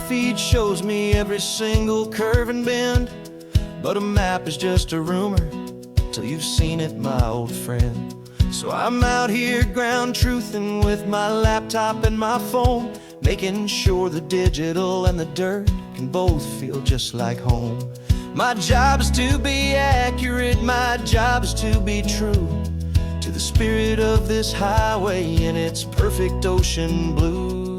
feed shows me every single curve and bend, but a map is just a rumor till you've seen it, my old friend. So I'm out here ground truthin' with my laptop and my phone, making sure the digital and the dirt can both feel just like home. My job is to be accurate, my job is to be true to the spirit of this highway in its perfect ocean blue.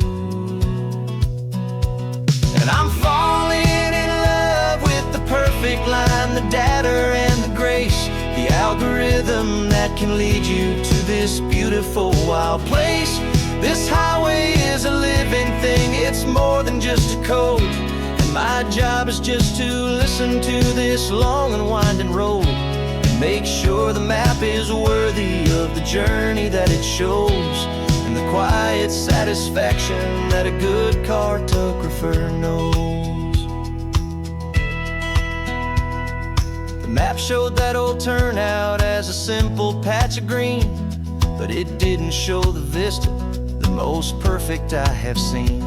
And I'm falling in love with the perfect line, the data and the grace, the algorithm that can lead you to this beautiful wild place. This highway is a living thing, it's more than just a code. And my job is just to listen to this long and winding road and make sure the map is worthy of the journey that it shows, and the quiet satisfaction that a good cartographer knows. The map showed that old turnout as a simple patch of green, but it didn't show the vista, the most perfect I have seen.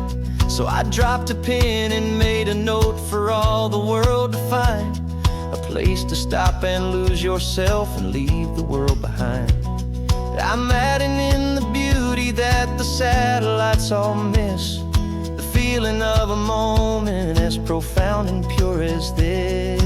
So I dropped a pin and made a note for all the world to find, a place to stop and lose yourself and leave the world behind. I'm adding in the beauty that the satellites all miss, the feeling of a moment as profound and pure as this.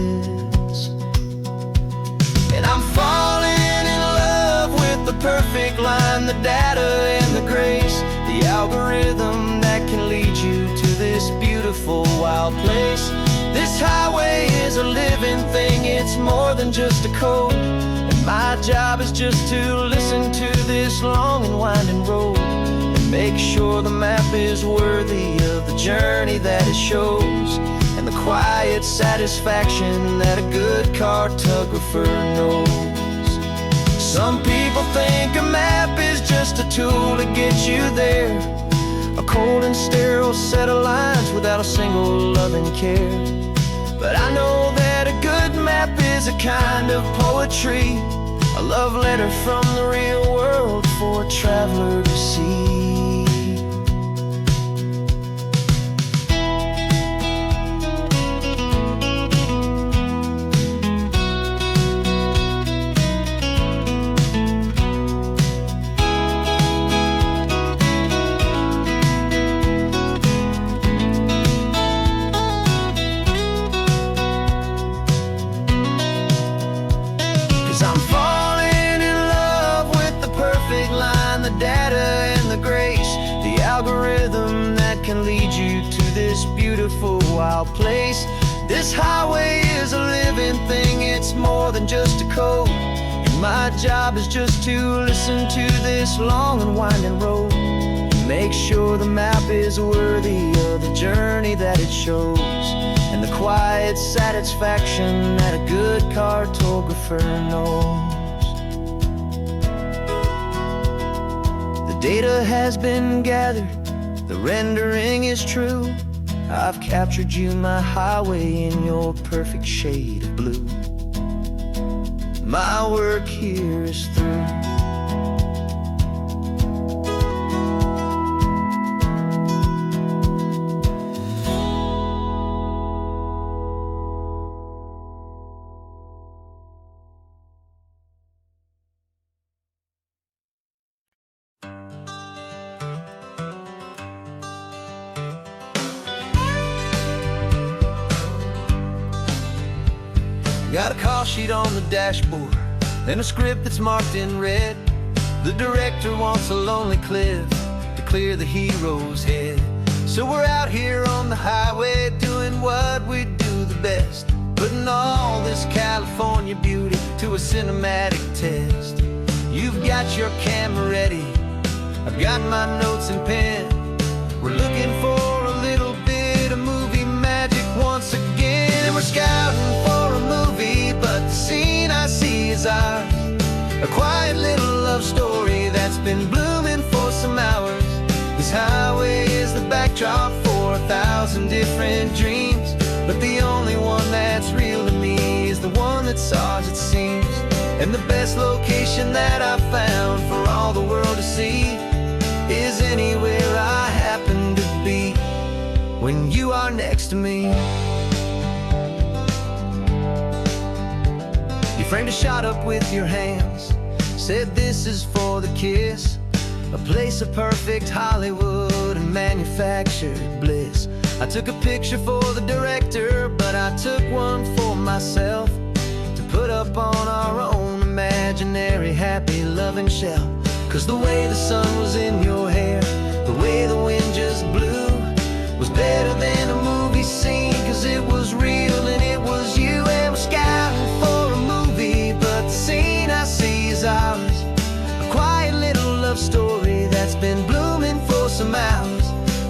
And I'm falling in love with the perfect line, the data and the grace, the algorithm that can lead you to this beautiful wild place. This highway is a living thing, it's more than just a code. And my job is just to listen to this long and winding road and make sure the map is worthy of the journey that it shows, and the quiet satisfaction that a good cartographer knows. Some people think a map is just a tool to get you there, a cold and sterile set of lines without a single loving care. But I know that a good map is a kind of poetry, a love letter from the real world for a traveler to see. 'Cause I'm falling in love with the perfect line, the data and the grace, the algorithm that can lead you to this beautiful wild place. This highway is a living thing, it's more than just a code. And my job is just to listen to this long and winding road and make sure the map is worthy of the journey that it shows, and the quiet satisfaction that a good cartographer knows. The data has been gathered, the rendering is true. I've captured you, my highway, in your perfect shade of blue. My work here is through. Got a call sheet on the dashboard and a script that's marked in red. The director wants a lonely cliff to clear the hero's head. So we're out here on the highway doing what we do the best, putting all this California beauty to a cinematic test. You've got your camera ready, I've got my notes and pen. We're looking for a little bit of movie magic once again, and we're scouting for a movie, but the scene I see is ours. A quiet little love story that's been blooming for some hours. This highway is the backdrop for 1,000 different dreams, but the only one that's real to me is the one that's ours, it seems. And the best location that I've found for all the world to see is anywhere I happen to be. When you are are next to me. You framed a shot up with your hands, said this is for the kiss, a place of perfect Hollywood and manufactured bliss. I took a picture for the director, but I took one for myself to put up on our own imaginary happy loving shelf. 'Cause the way the sun was in your hair, the way the wind just blew, was better than a movie scene. 'Cause it was real and it was you, and we're scouting for a movie, but the scene I see is ours. A quiet little love story that's been blooming for some hours.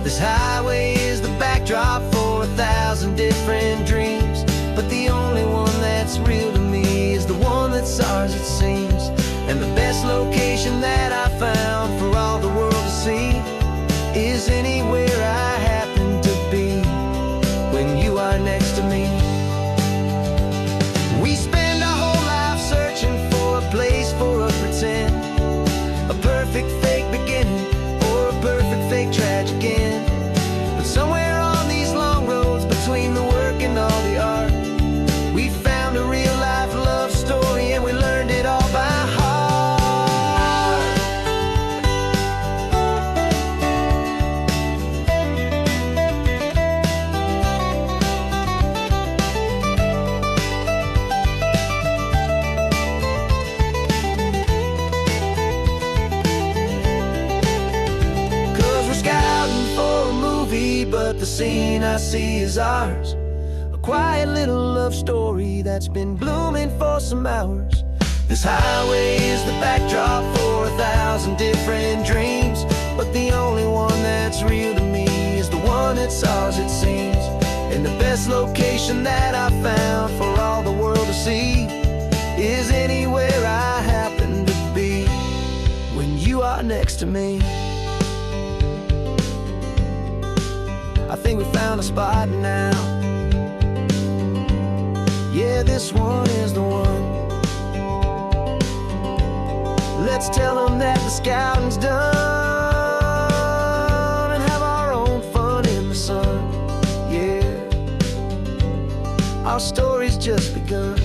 This highway is the backdrop for 1,000 different dreams, but the only one that's real to me is the one that's ours, it seems. And the best location that I found for all the world to see is anywhere I happen to be when you are next to me. We spend our whole life searching for a place for a pretend, a perfect fake beginning or a perfect fake tragic end. But somewhere on these long roads between the work and all the art, we found a real life love story, and we learned it all by heart. 'Cause we're scouting for a movie, but the scene I see is ours. A quiet little love story that's been blooming for some hours. This highway is the backdrop for 1,000 different dreams, but the only one that's real to me is the one that's ours, it seems. And the best location that I found for all the world to see is anywhere I happen to be when you are next to me. I think we found a spot now. Yeah, this one is the one. Let's tell them that the scouting's done and have our own fun in the sun. Yeah, our story's just begun.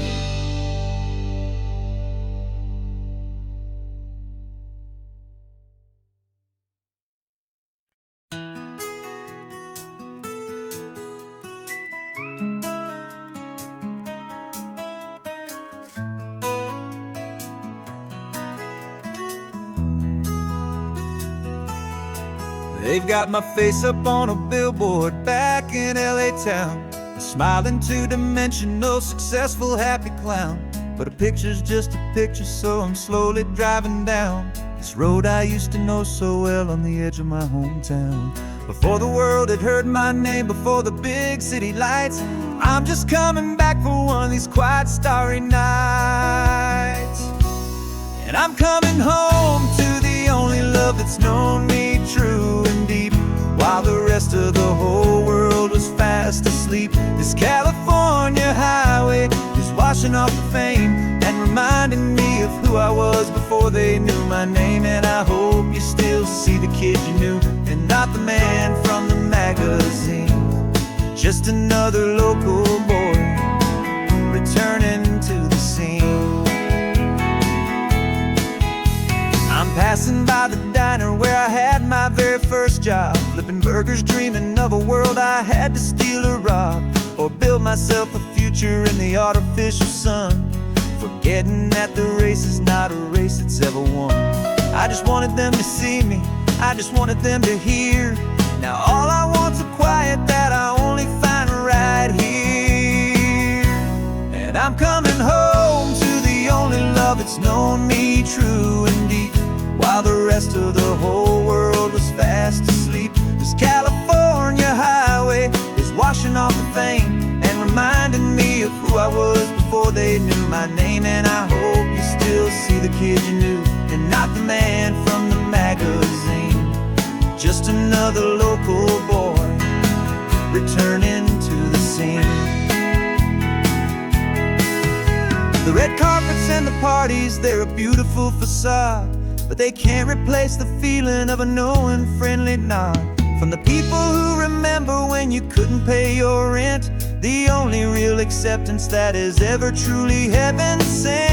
They've got my face up on a billboard back in LA town, a smiling two-dimensional, successful, happy clown. But a picture's just a picture, so I'm slowly driving down this road I used to know so well on the edge of my hometown. Before the world had heard my name, before the big city lights, I'm just coming back for one of these quiet, starry nights. And I'm coming home to the only love that's known me true and deep, while the rest of the whole world was fast asleep. This California highway is washing off the fame and reminding me of who I was before they knew my name. And I hope you still see the kid you knew, and not the man from the magazine. Just another local boy returning to the scene. I'm passing by the diner where I had my very first job, flipping burgers, dreaming of a world I had to steal or rob, or build myself a future in the artificial sun, forgetting that the race is not a race that's ever won. I just wanted them to see me, I just wanted them to hear. Now all I want's a quiet that I only find right here. And I'm coming home to the only love that's known me true and deep, while the rest of the whole world was fast asleep. This California highway is washing off the fame and reminding me of who I was before they knew my name. And I hope you still see the kid you knew, and not the man from the magazine. Just another local boy returning to the scene. The red carpets and the parties, they're a beautiful facade, but they can't replace the feeling of a knowing, friendly nod From the people who remember when you couldn't pay your rent, the only real acceptance that is ever truly heaven sent.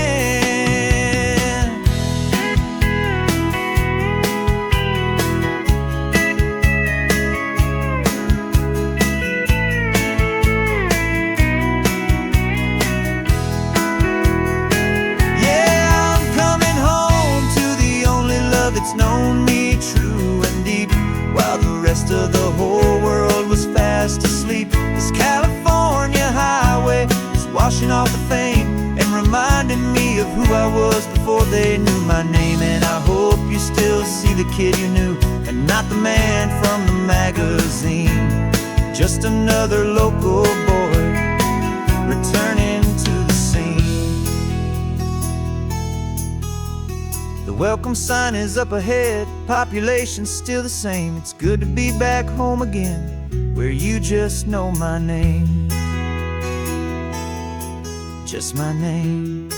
Yeah, I'm coming home to the only love that's known me true and deep, while the rest of the whole world was fast asleep. This California highway is washing off the fame and reminding me of who I was before they knew my name. And I hope you still see the kid you knew and not the man from the magazine. Just another local boy returning to the scene. The welcome sign is up ahead, population's still the same. It's good to be back home again, where you just know my name. Just my name.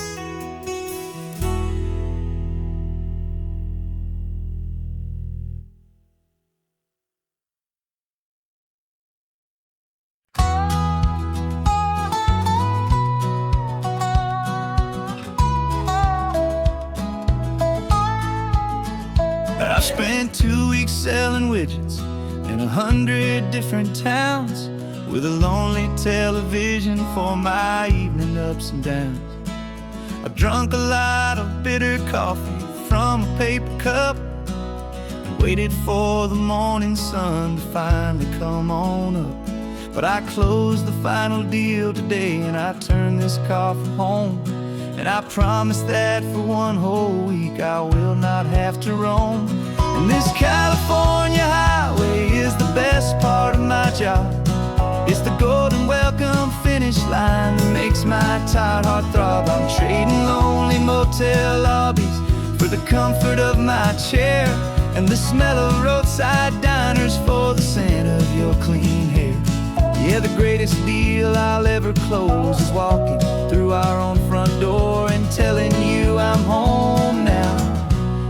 I spent 2 weeks selling widgets in 100 different towns, with a lonely television for my evening ups and downs. I drunk a lot of bitter coffee from a paper cup and waited for the morning sun to finally come on up. But I closed the final deal today and I turned this coffee home. And I promise that for one whole week I will not have to roam. And this California highway is the best part of my job. It's the golden welcome finish line that makes my tired heart throb. I'm trading lonely motel lobbies for the comfort of my chair, and the smell of roadside diners for the scent of your clean hair. Yeah, the greatest deal I'll ever close is walking through our own front door and telling you I'm home now,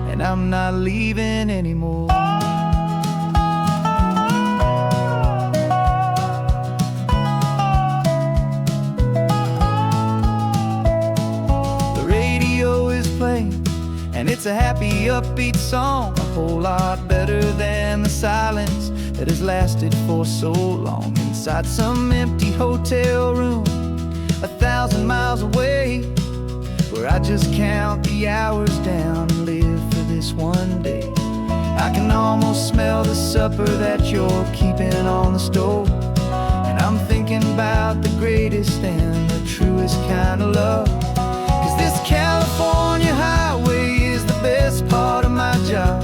and I'm not leaving anymore. The radio is playing, and it's a happy, upbeat song, a whole lot better than the silence that has lasted for so long. Inside some empty hotel room 1,000 miles away, where I just count the hours down and live for this one day. I can almost smell the supper that you're keeping on the stove, and I'm thinking about the greatest and the truest kind of love. 'Cause this California highway is the best part of my job.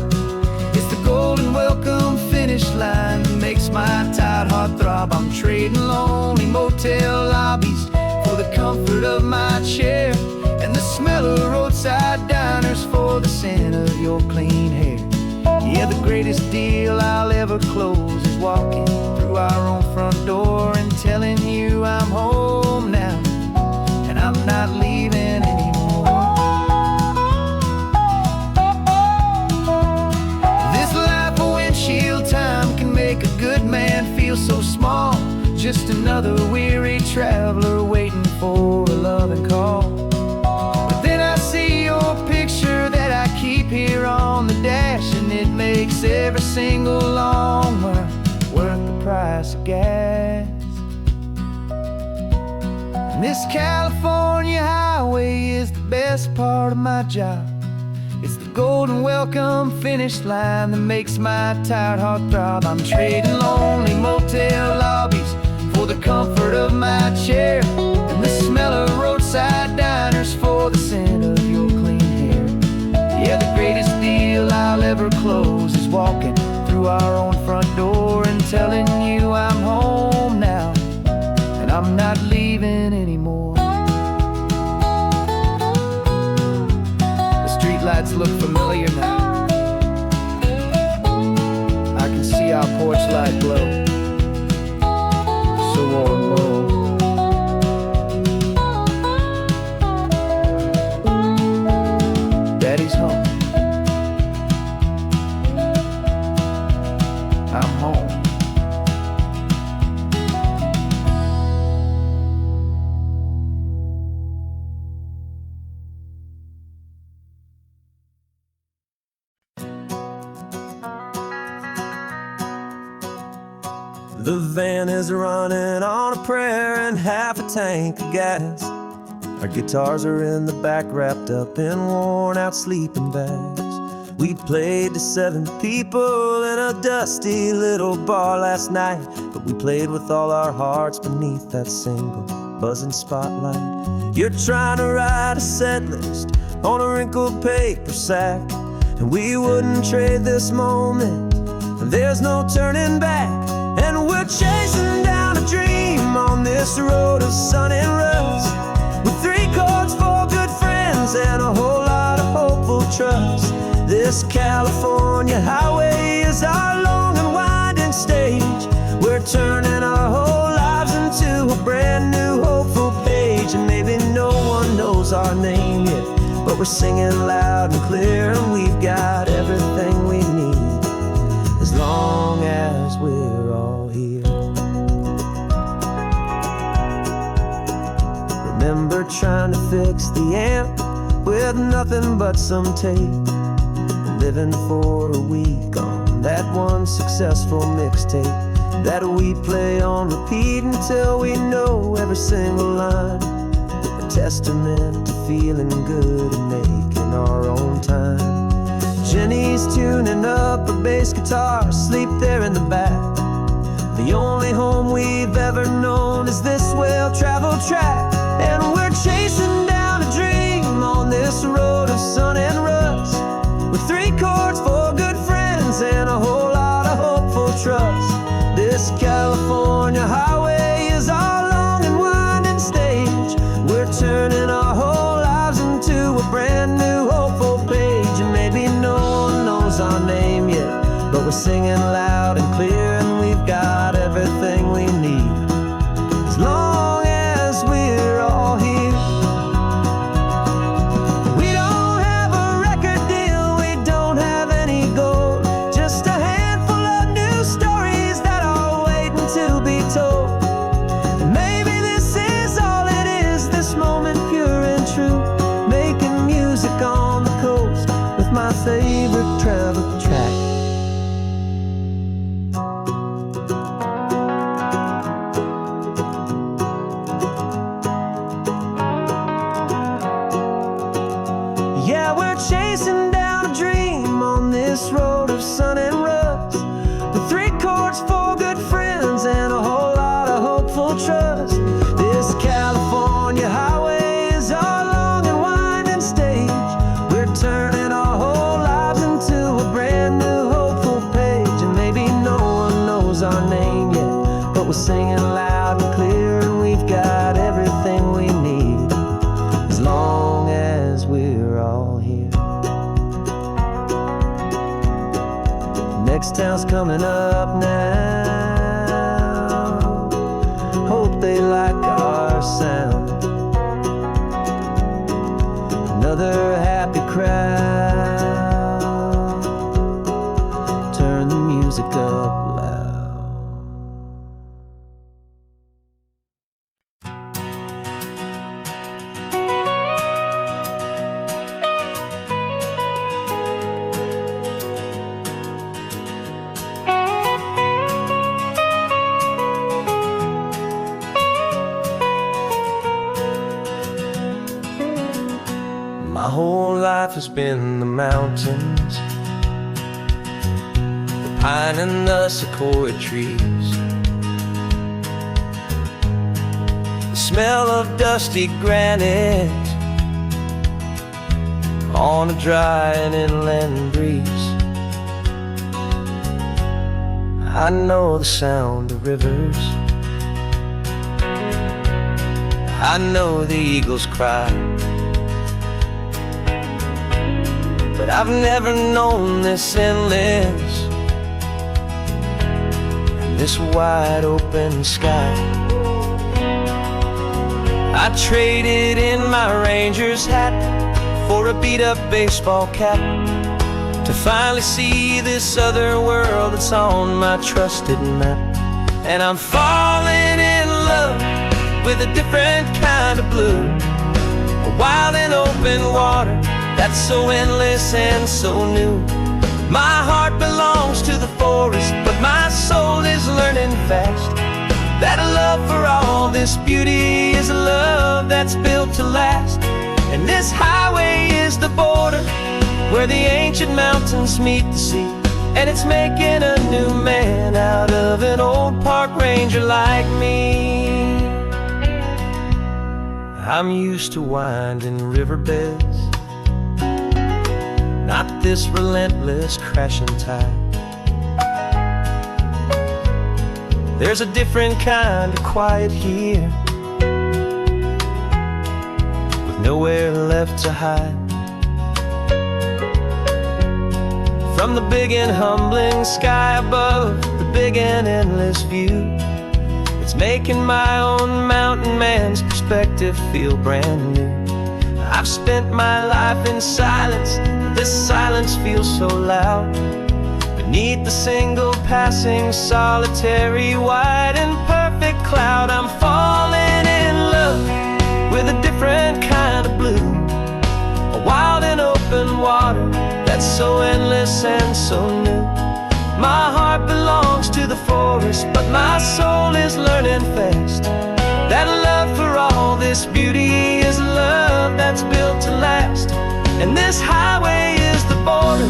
It's the golden welcome finish line that makes my tired heart throb. I'm trading lonely motel lobbies for the comfort of my chair, and the smell of roadside diners for the scent of your clean hair. Yeah, the greatest deal I'll ever close is walking through our own front door and telling you I'm home now, and I'm not leaving anymore. This life of windshield time can make a good man feel so small, just another weary traveler waiting for a loving call. But then I see your picture that I keep here on the dash, and it makes every single long mile worth the price of gas. And this California highway is the best part of my job. It's the golden welcome finish line that makes my tired heart throb. I'm trading lonely motel lobbies for the comfort of my chair, and the smell of roadside diners for the scent of your clean hair. Yeah, the greatest deal I'll ever close is walking through our own front door and telling you I'm home now, and I'm not leaving anymore. The streetlights look familiar now. I can see our porch light glow, so warm, low. Daddy's home. I'm home. The van is running on a prayer and half a tank of gas. Our guitars are in the back, wrapped up in worn-out sleeping bags. We played to 7 people in a dusty little bar last night, but we played with all our hearts beneath that single buzzing spotlight. You're trying to write a set list on a wrinkled paper sack, and we wouldn't trade this moment. There's no turning back, and we're chasing down a dream on this road of sun and rust, with 3 chords, 4 good friends, and a whole lot of hopeful trust. This California highway is our long and winding stage. We're turning our whole lives into a brand new hopeful page. And maybe no one knows our name yet, but we're singing loud and clear, and we've got everything we need, as long as we're all here. Remember trying to fix the amp with nothing but some tape, living for a week on that one successful mixtape that we play on repeat until we know every single line. A testament to feeling good and making our own time. Jenny's tuning up her bass guitar, asleep there in the back. The only home we've ever known is this well-traveled track, and we're chasing down a dream on this road of sun and rust, with 3 chords, 4 good friends, and a whole lot of hopeful trust. This California highway is our long and winding stage. We're turning our whole lives into a brand new hopeful page. And maybe no one knows our name yet, but we're singing loud and clear, and we've got everything we need, as long as we're all here. My favorite travel track. Yeah, we're chasing down a dream on this road of sun and rust, with 3 chords, 4 good friends, and a whole lot of hopeful trust. This California highway is our long and winding stage. We're turning our whole lives into a brand new hopeful page. And maybe no one knows our name yet, but we're singing loud and clear, and we've got everything we need, as long as we're all here. Next town's coming up now. Hope they like our sound. Another happy crowd. Turn the music up loud. My whole life has been the mountains, the pine and the sequoia trees, the smell of dusty granite on a dry and inland breeze. I know the sound of rivers, I know the eagles cry, but I've never known this endless and this wide open sky. I traded in my Ranger's hat for a beat-up baseball cap to finally see this other world that's on my trusted map. And I'm falling in love with a different kind of blue, a wild and open water that's so endless and so new. My heart belongs to the forest, but my soul is learning fast that a love for all this beauty is a love that's built to last. And this highway is the border where the ancient mountains meet the sea, and it's making a new man out of an old park ranger like me. I'm used to winding riverbeds, not this relentless crashing tide. There's a different kind of quiet here, with nowhere left to hide. From the big and humbling sky above, the big and endless view, it's making my own mountain man's perspective feel brand new. I've spent my life in silence, this silence feels so loud. Beneath the single passing solitary white and perfect cloud, I'm falling in love with a different kind of blue, a wild and open water that's so endless and so new. My heart belongs to the forest, but my soul is learning fast that a love for all this beauty is a love that's built to last. And this highway is the border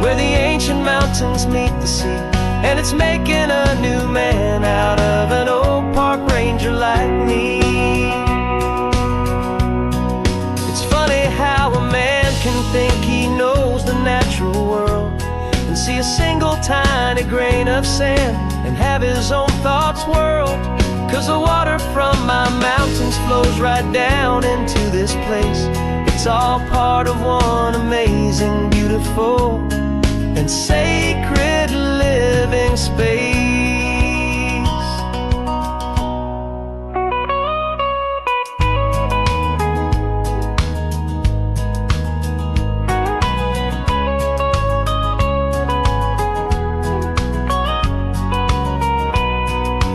where the ancient mountains meet the sea, and it's making a new man out of an old park ranger like me. It's funny how a man can think he knows the natural world and see a single tiny grain of sand and have his own thoughts whirled. 'Cause the water from my mountains flows right down into this place. It's all part of one amazing, beautiful and sacred living space.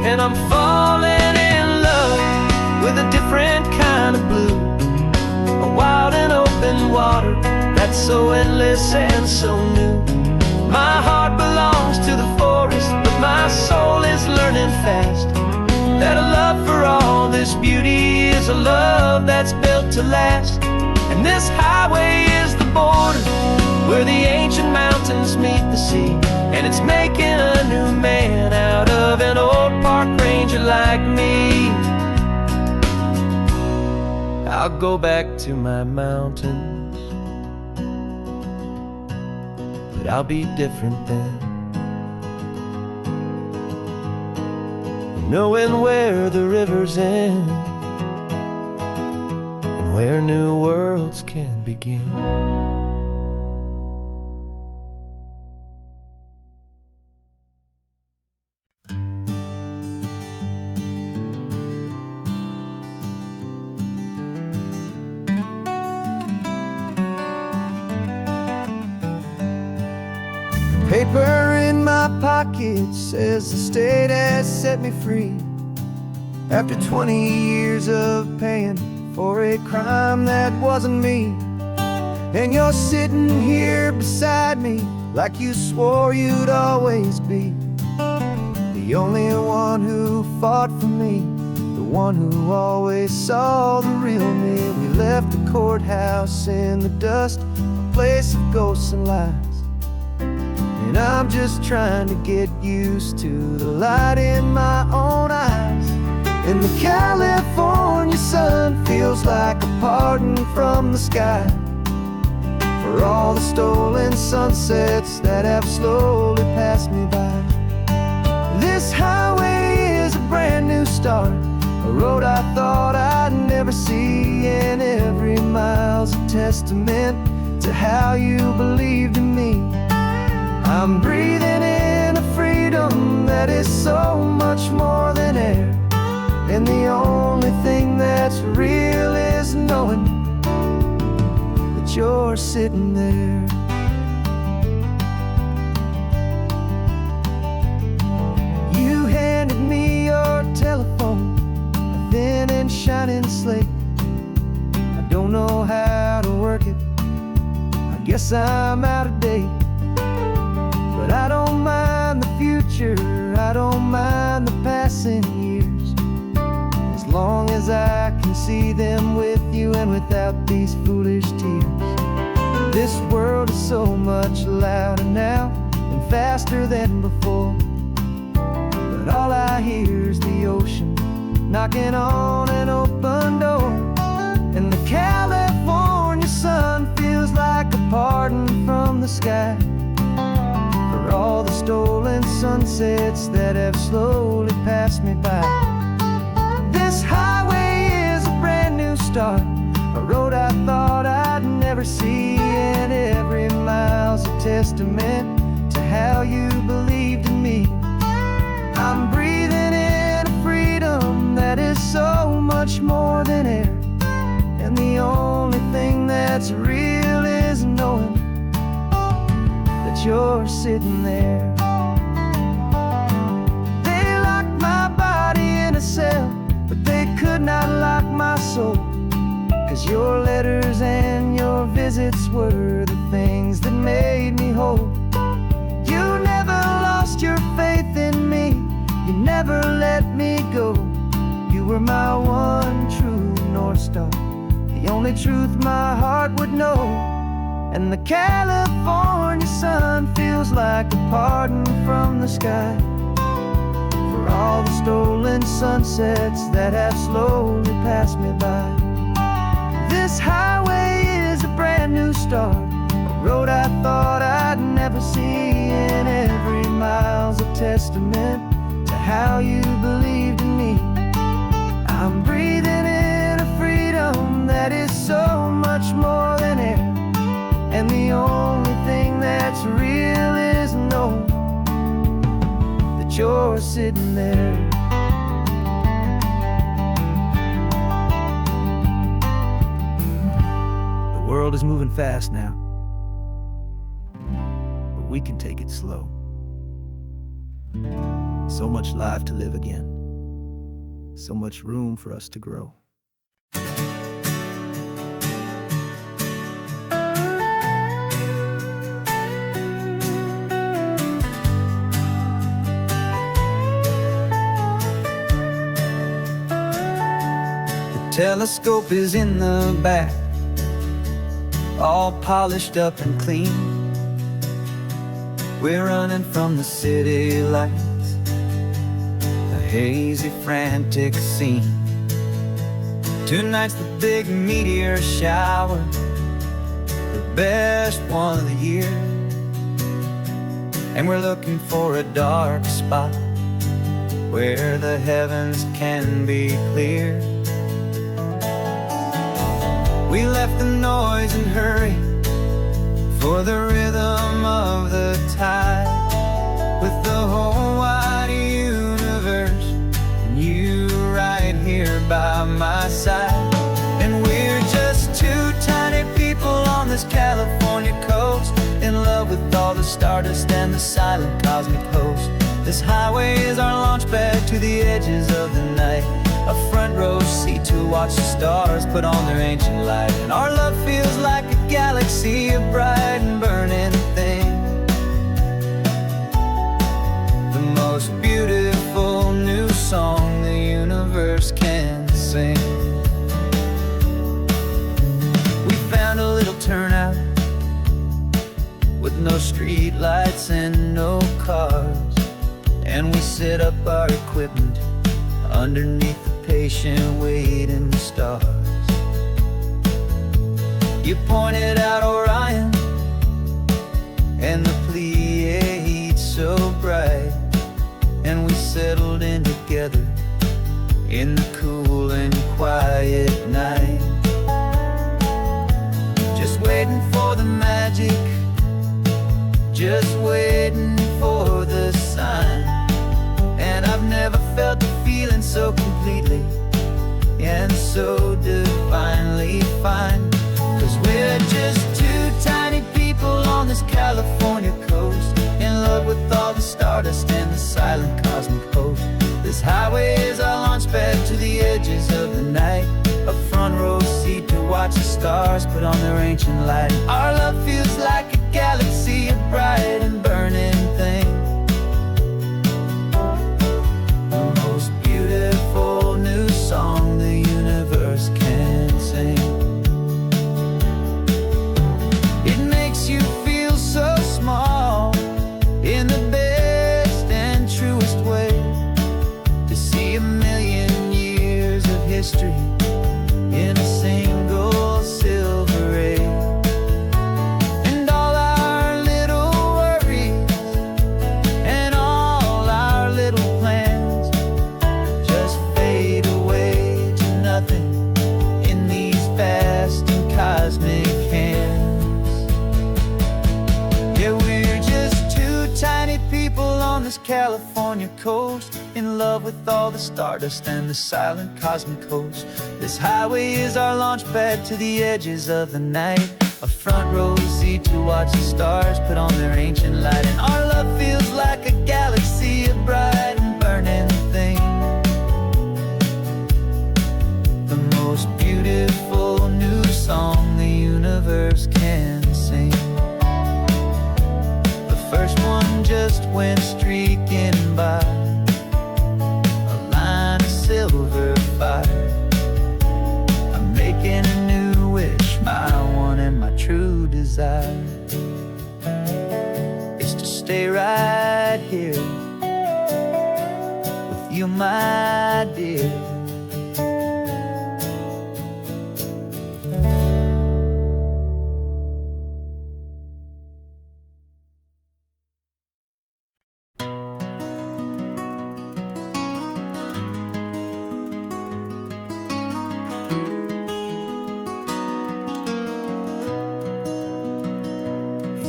And I'm falling in love with a different kind of blue, a wild and open water that's so endless and so new. My heart belongs to the forest, but my soul is learning fast that a love for all this beauty is a love that's built to last. And this highway is the border where the ancient mountains meet the sea, and it's making a new man out of an old park ranger like me. I'll go back to my mountains, but I'll be different then, knowing where the rivers end and where new worlds can begin. Paper in my pocket says the state has set me free after 20 years of paying for a crime that wasn't me. And you're sitting here beside me like you swore you'd always be the only one who fought for me, the one who always saw the real me. We left the courthouse in the dust, a place of ghosts and lies. And I'm just trying to get used to the light in my own eyes. And the California sun feels like a pardon from the sky for all the stolen sunsets that have slowly passed me by. This highway is a brand new start, a road I thought I'd never see, and every mile's a testament to how you believed in me. I'm breathing in a freedom that is so much more than air, and the only thing that's real is knowing that you're sitting there. You handed me your telephone, a thin and shining slate. I don't know how to work it, I guess I'm out of date. But I don't mind the future see them with you and without these foolish tears. This world is so much louder now and faster than before, but all I hear is the ocean knocking on an open door. And the California sun feels like a pardon from the sky for all the stolen sunsets that have slowly passed me by. This highway is a brand new start, a road I thought I'd never see, and every mile's a testament to how you believed in me. I'm breathing in a freedom that is so much more than air, and the only thing that's real is knowing that you're sitting there. They locked my body in a cell, but they could not lock my soul, 'cause your letters and your visits were the things that made me whole. You never lost your faith in me, you never let me go. You were my one true North Star, the only truth my heart would know. And the California sun feels like a pardon from the sky for all the stolen sunsets that have slowly passed me by. This highway is a brand new start, a road I thought I'd never see, and every mile's a testament to how you believed in me. I'm breathing in a freedom that is so much more than air, and the only thing that's real is knowing that you're sitting there. The world is moving fast now, but we can take it slow. So much life to live again, so much room for us to grow. The telescope is in the back, all polished up and clean. We're running from the city lights, a hazy, frantic scene. Tonight's the big meteor shower, the best one of the year, and we're looking for a dark spot where the heavens can be clear. We left the noise and hurry for the rhythm of the tide, with the whole wide universe and you right here by my side. And we're just two tiny people on this California coast, in love with all the stardust and the silent cosmic host. This highway is our launch pad to the edges of the night, a front row seat to watch the stars put on their ancient light. And our love feels like a galaxy, a bright and burning thing, the most beautiful new song the universe can sing. We found a little turnout with no street lights and no cars, and we set up our equipment underneath the patient waiting stars. You pointed out Orion and the Pleiades so bright, and we settled in together in the cool and quiet night, just waiting for the magic, just waiting for the sign. And I've never felt the feeling so completely and so divinely fine, 'cause we're just two tiny people on this California coast, in love with all the stardust and the silent cosmic host. This highway is our launch pad to the edges of the night, a front row seat to watch the stars put on their ancient light. Our love feels like a galaxy, a bright and burning thing, the most beautiful new song the universe can history in a single silver ray. And all our little worries and all our little plans just fade away to nothing in these vast and cosmic hands. Yeah, we're just two tiny people on this California coast, in love with all the stardust and the silent cosmic coast. This highway is our launch pad to the edges of the night, a front row seat to watch the stars put on their ancient light. And our love feels like a galaxy of bright and burning things, the most beautiful new song the universe can sing. The first one just went streaking by, a line of silver fire. I'm making a new wish, my one and my true desire is to stay right here with you, my dear.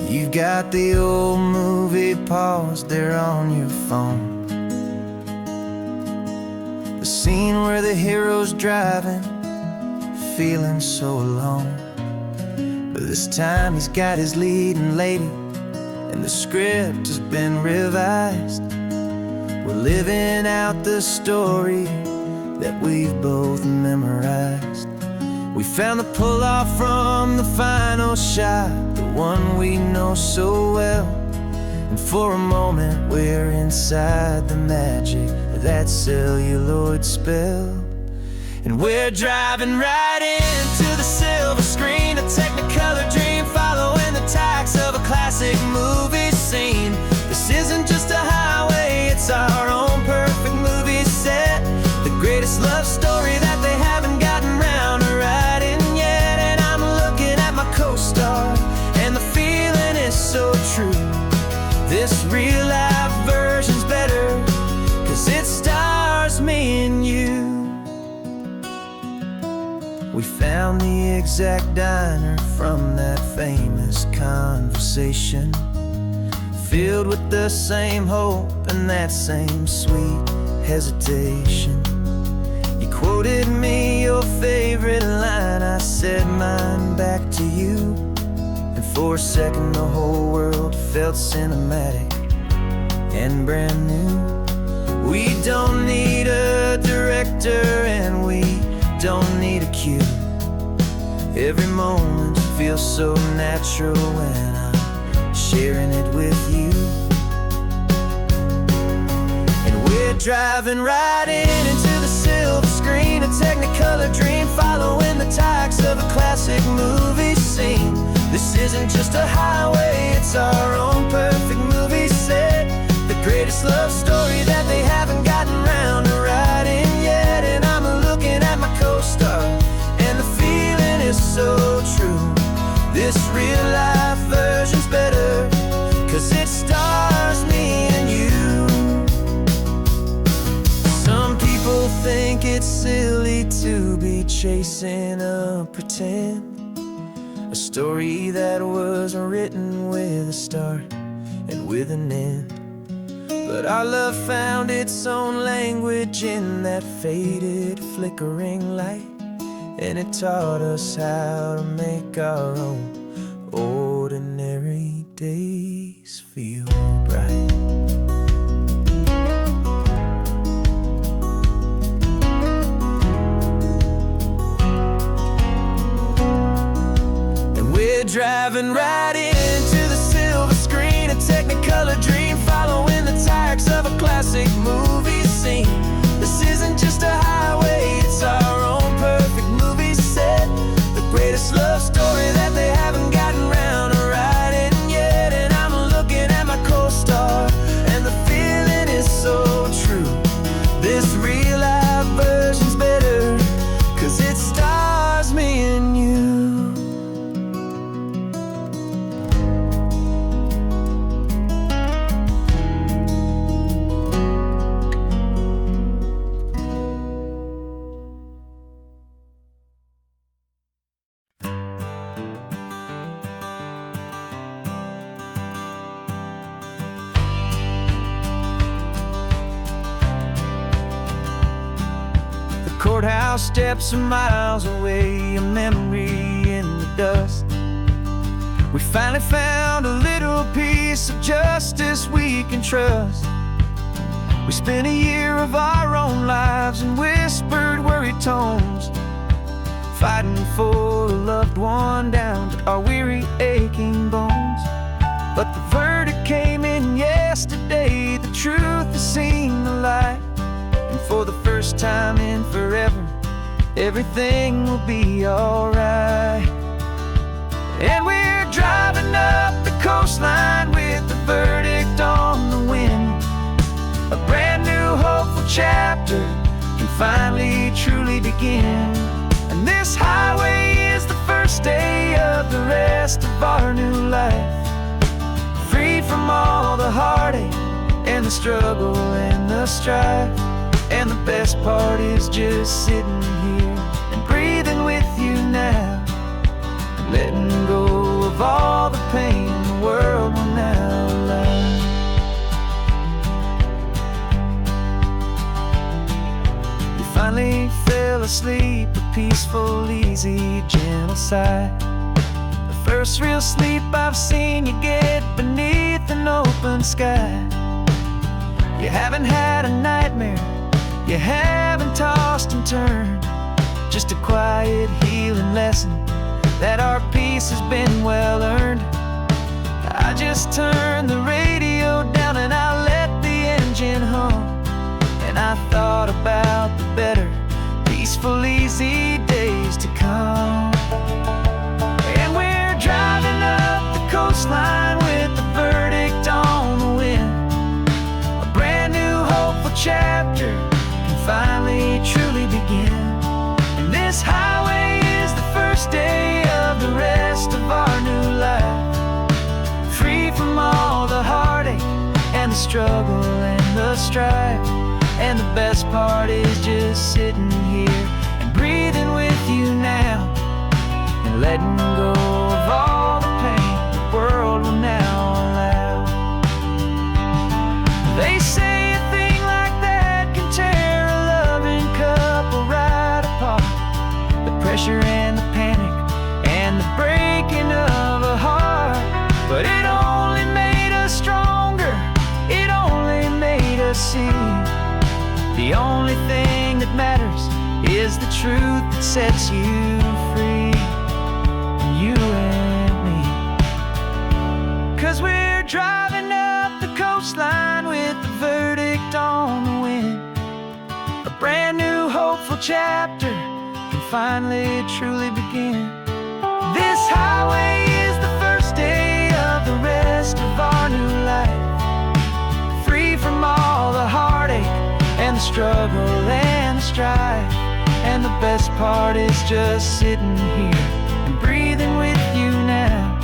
You've got the old movie paused there on your phone, the scene where the hero's driving, feeling so alone. But this time he's got his leading lady, and the script has been revised. We're living out the story that we've both memorized. We found the pull-off from the final shot, the one we know so well. And for a moment we're inside the magic of that celluloid spell. And we're driving right into the silver screen, a technicolor dream following the tacks of a classic movie scene. This isn't just a highway, it's our own perfect movie set, the greatest love story that they haven't gotten round to writing yet. And I'm looking at my co-star, and the feeling is so true. This real life version's better, 'cause it stars me and you. We found the exact diner from that famous conversation, filled with the same hope and that same sweet hesitation. You quoted me your favorite line, I said mine back to you. And for a second the whole world felt cinematic and brand new. We don't need a director and we don't need a cue. Every moment feels so natural when I'm sharing it with you. And we're driving right into the silver screen, a technicolor dream following the tacks of a classic movie scene. This isn't just a highway, it's our own perfect movie set, the greatest love story that they haven't gotten round to writing yet. And I'm looking at my co-star, and the feeling is so true. This real life version's better, 'cause it stars me and you. Some people think it's silly to be chasing a pretend, a story that was written with a start and with an end. But our love found its own language in that faded, flickering light, and it taught us how to make our own ordinary days feel bright. And we're driving right into the silver screen, a technicolor dream following the tacks of a classic movie scene. This isn't just a highway, it's our own perfect movie set, the greatest love story that they haven't gotten round to writing yet. And I'm looking at my co-star, and the feeling is so true. This real life version's better, courthouse steps are miles away, a memory in the dust. We finally found a little piece of justice we can trust. We spent a year of our own lives in whispered, worried tones, fighting for a loved one down to our weary, aching bones. But the verdict came in yesterday, the truth has seen the light. And for the first time in forever, everything will be alright. And we're driving up the coastline with the verdict on the wind. A brand new hopeful chapter can finally truly begin. And this highway is the first day of the rest of our new life, free from all the heartache and the struggle and the strife. And the best part is just sitting here and breathing with you now, letting go of all the pain the world will now allow. You finally fell asleep, a peaceful, easy, gentle sigh. The first real sleep I've seen you get beneath an open sky. You haven't had a nightmare, you haven't tossed and turned, just a quiet healing lesson that our peace has been well earned. I just turned the radio down and I let the engine hum, and I thought about the better, peaceful, easy days to come. And we're driving up the coastline with the verdict on the wind. A brand new hopeful chapter can finally truly begin. And this highway is the first day of the rest of our new life, free from all the heartache and the struggle and the strife. And the best part is just sitting here and breathing with you now, and letting go of all the pain the world will now allow. They say a thing like that can tear a loving couple right apart. The pressure and the panic and the breaking of a heart, but it only made us stronger, it only made us see the only thing that matters is the truth that sets you free, you and me. 'Cause we're driving up the coastline with the verdict on the wind. A brand new hopeful chapter can finally truly begin. This highway is the first day of the rest of our new life, free from all the heartache and the struggle and the strife. And the best part is just sitting here and breathing with you now,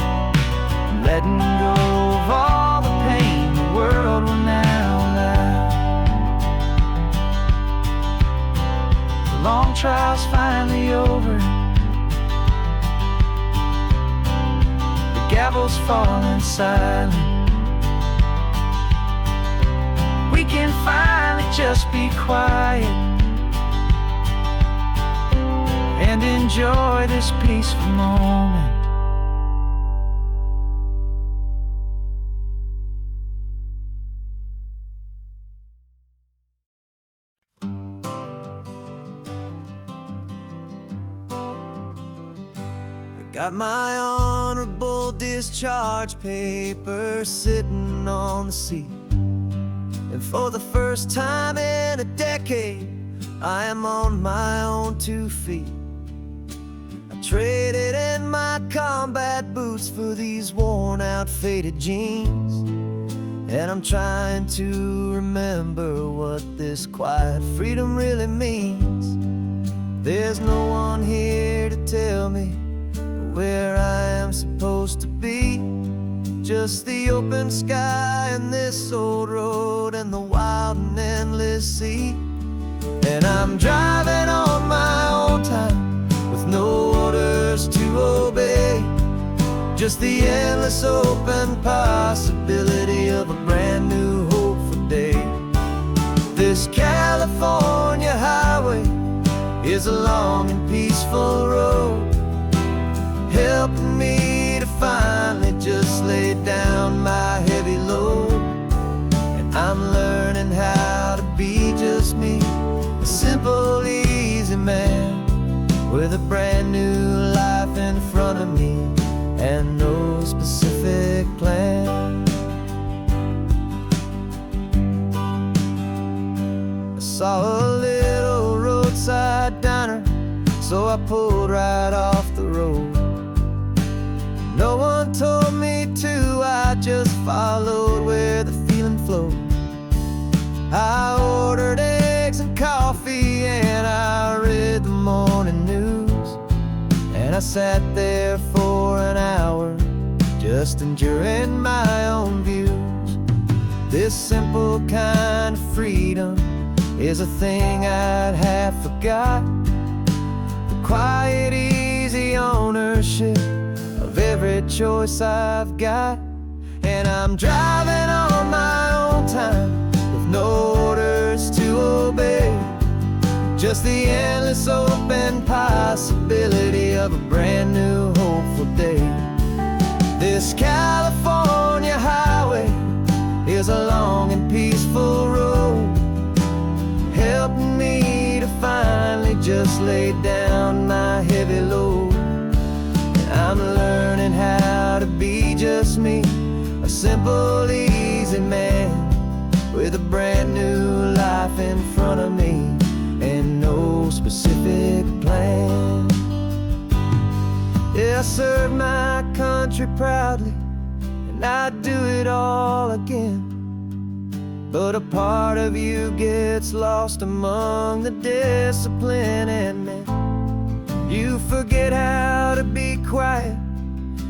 and letting go of all the pain the world will now allow. The long trial's finally over, the gavel's falling silent. We can finally just be quiet and enjoy this peaceful moment. I got my honorable discharge paper sitting on the seat, and for the first time in a decade, I am on my own 2 feet. I traded in my combat boots for these worn out, faded jeans, and I'm trying to remember what this quiet freedom really means. There's no one here to tell me where I am supposed to be, just the open sky and this old road and the wild and endless sea. And I'm driving on my own time with no orders to obey, just the endless open possibility of a brand new hopeful day. This California highway is a long and peaceful road, helping me to finally just lay down my heavy load. And I'm learning how to be just me, a simple, easy man with a brand new life in front of me and no specific plan. I saw a little roadside diner, so I pulled right off the road. No one told me to, I just followed where the feeling flowed. I ordered eggs and coffee and I read the morning news, and I sat there for an hour just enduring my own views. This simple kind of freedom is a thing I'd have forgot, the quiet, easy ownership of every choice I've got. And I'm driving on my own time with no orders to obey, just the endless open possibility of a brand new hopeful day. This California highway is a long and peaceful road, helping me to finally just lay down my heavy load. And I'm learning how to be just me, a simple, easy man with a brand new life in front of me and no specific plan. Yeah, I serve my country proudly and I'd do it all again, but a part of you gets lost among the discipline, and then you forget how to be quiet,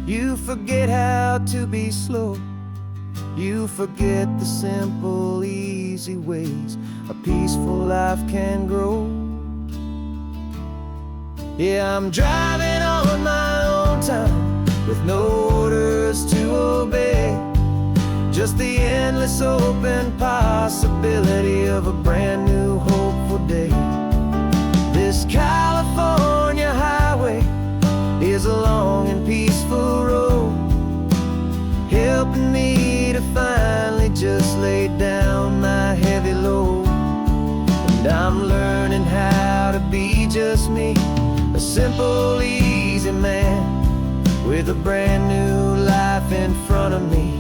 you forget how to be slow, you forget the simple, easy ways a peaceful life can grow. Yeah, I'm driving on my own time with no orders to obey, just the endless open possibility of a brand new hopeful day. This California highway is a long and peaceful road, helping me to finally just lay down my heavy load. And I'm learning how to be just me, a simple, easy man with a brand new life in front of me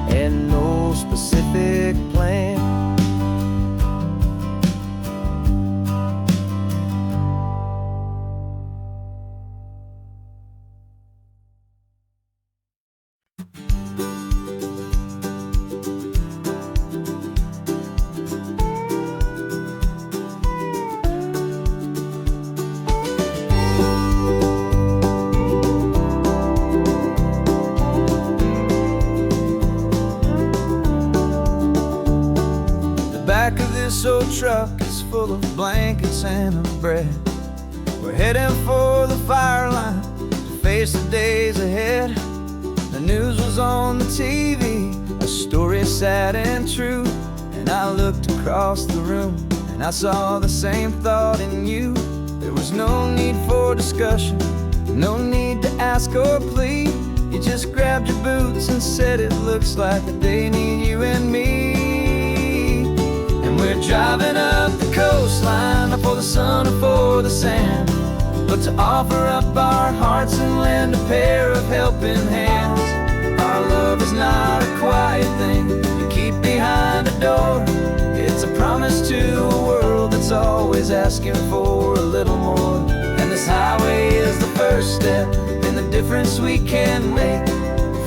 and no specific plan. Back of this old truck is full of blankets and of bread. We're heading for the fire line to face the days ahead. The news was on the TV, a story sad and true, and I looked across the room and I saw the same thought in you. There was no need for discussion, no need to ask or plead. You just grabbed your boots and said it looks like that they need you and me. We're driving up the coastline, not for the sun or for the sand, but to offer up our hearts and lend a pair of helping hands. Our love is not a quiet thing you keep behind a door. It's a promise to a world that's always asking for a little more. And this highway is the first step in the difference we can make,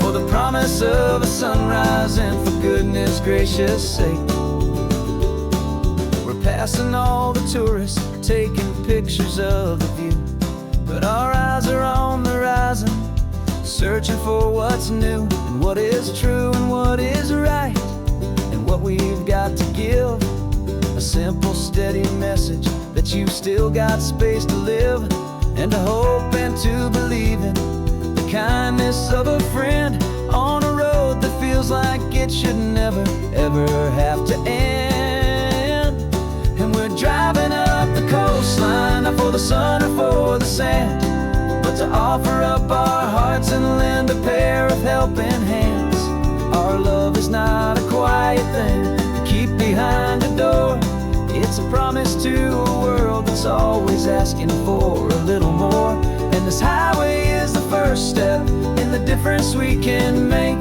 for the promise of a sunrise and for goodness gracious sake. Passing all the tourists, taking pictures of the view, but our eyes are on the horizon, searching for what's new and what is true and what is right, and what we've got to give. A simple, steady message that you've still got space to live, and to hope and to believe in the kindness of a friend on a road that feels like it should never, ever have to end. And we're driving up the coastline, not for the the sun or for the sand, but to offer up our hearts and lend a pair of helping hands. Our love is not a quiet thing to keep behind a door. It's a promise to a world that's always asking for a little more. And this highway is the first step in the difference we can make,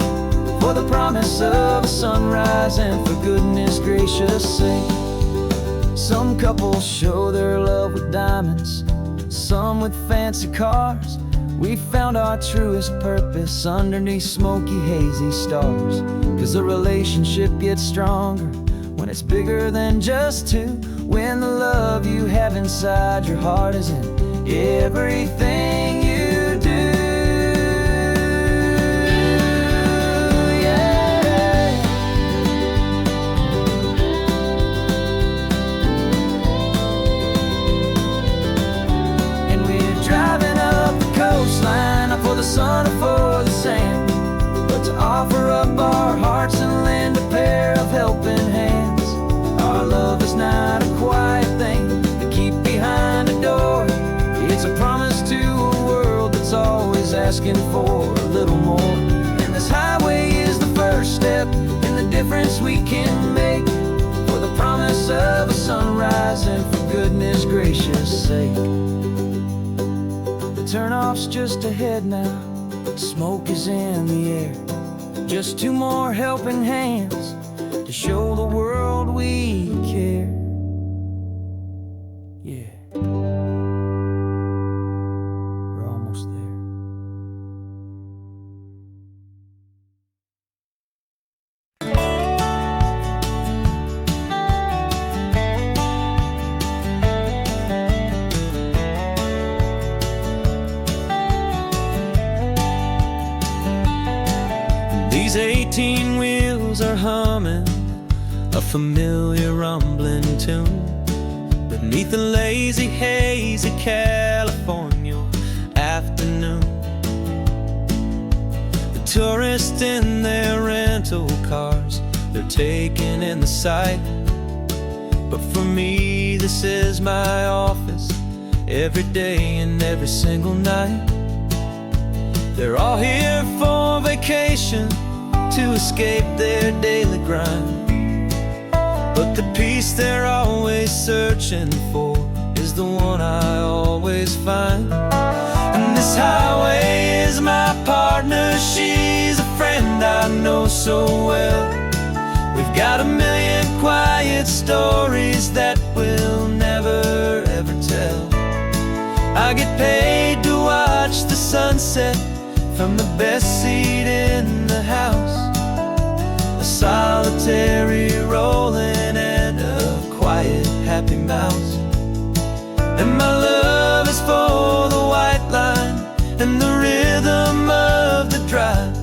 for the promise of a sunrise and for goodness gracious sake. Some couples show their love with diamonds, some with fancy cars. We found our truest purpose underneath smoky, hazy stars. 'Cause the relationship gets stronger when it's bigger than just two, when the love you have inside your heart is in everything you do. Yeah. And we're driving up the coastline, not for the sun or for the sand, but to offer up our hearts and lend a pair of helping hands. Our love is not a quiet thing to keep behind a door. It's a promise to a world that's always asking for a little more. And this highway is the first step in the difference we can make, for the promise of a sunrise and for goodness gracious sake. The turnoff's just ahead now, smoke is in the air. Just two more helping hands to show the world we care. Yeah. We're almost there. These 18 wheels are humming a familiar rumbling tune beneath the lazy haze of California afternoon. The tourists in their rental cars, they're taking in the sight. But for me, this is my office, every day and every single night. They're all here for vacation, to escape their daily grind. But the peace they're always searching for is the one I always find. And this highway is my partner, she's a friend I know so well. We've got a million quiet stories that we'll never ever tell. I get paid to watch the sunset from the best seat in the house, a solitary rolling and a quiet happy mouse. And my love is for the white line and the rhythm of the drive,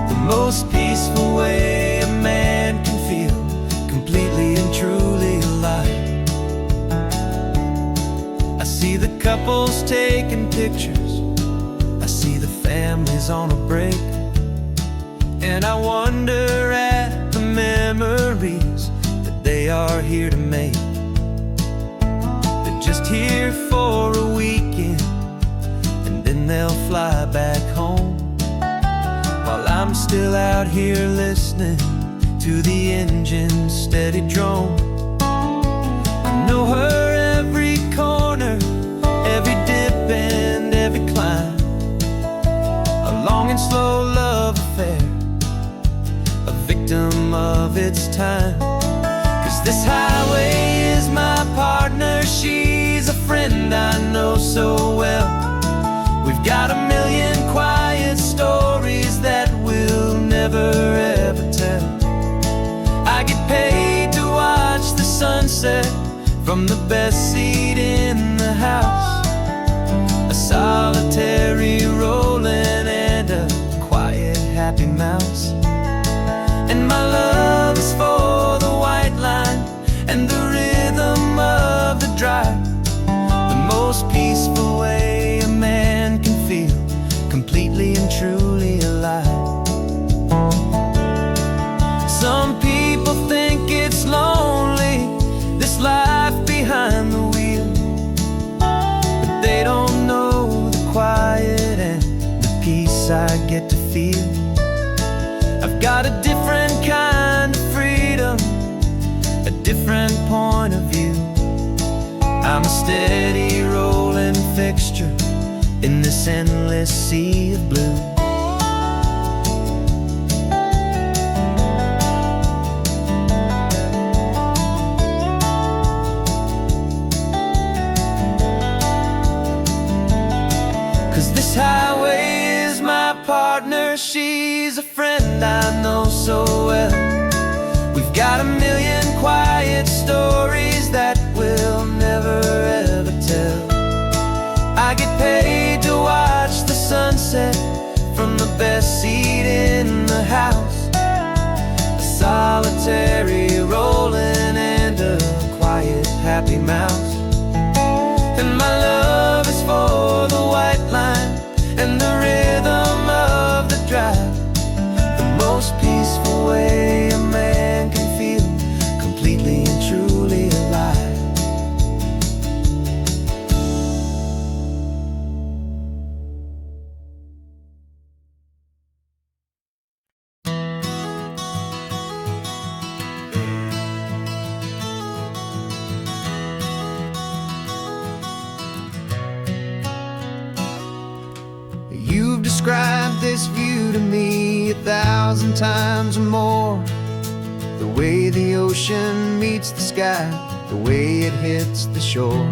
the most peaceful way a man can feel completely and truly alive. I see the couples taking pictures, I see the families on a break, and I wonder at the memories that they are here to make. They're just here for a weekend, and then they'll fly back home, while I'm still out here listening to the engine's steady drone. I know her every corner, every dip and every climb, a long and slow love affair, a victim of its time. 'Cause this highway is my partner, she's a friend I know so well. We've got a million quiet stories that we'll never ever tell. I get paid to watch the sunset from the best seat in the house, a solitary rolling and a quiet happy mouse. And my love is for the white line and the rhythm of the drive, the most peaceful way a man can feel completely and truly alive. Some people think it's lonely, this life behind the wheel, peace I get to feel. I've got a different kind of freedom, a different point of view. I'm a steady rolling fixture in this endless sea of blue. 'Cause this highway is my partner, she's a friend I know so well. We've got a million quiet stories that we'll never ever tell. I get paid to watch the sunset from the best seat in the house. A solitary rolling and a quiet happy mouse. And my love is for the white line and the rhythm of the drive. The most peaceful way a man can feel completely and truly alive. You've described this view to me 1,000 times or more. The way the ocean meets the sky, the way it hits the shore.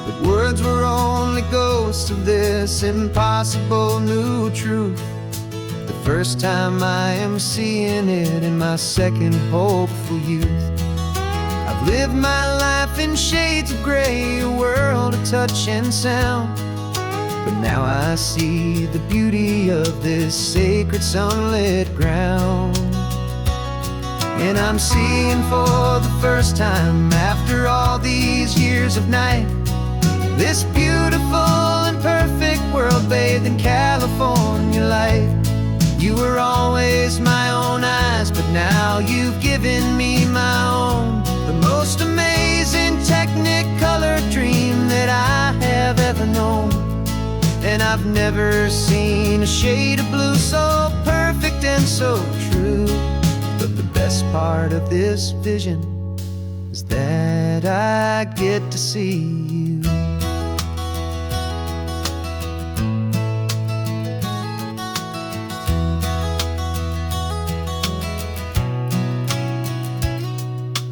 But words were only ghosts of this impossible new truth. The first time I am seeing it in my second hopeful youth. I've lived my life in shades of gray, a world of touch and sound. But now I see the beauty of this sacred sunlit ground. And I'm seeing for the first time after all these years of night, this beautiful and perfect world bathed in California light. You were always my own eyes, but now you've given me my own. The most amazing technicolor dream that I have ever known. And I've never seen a shade of blue so perfect and so true. But the best part of this vision is that I get to see you.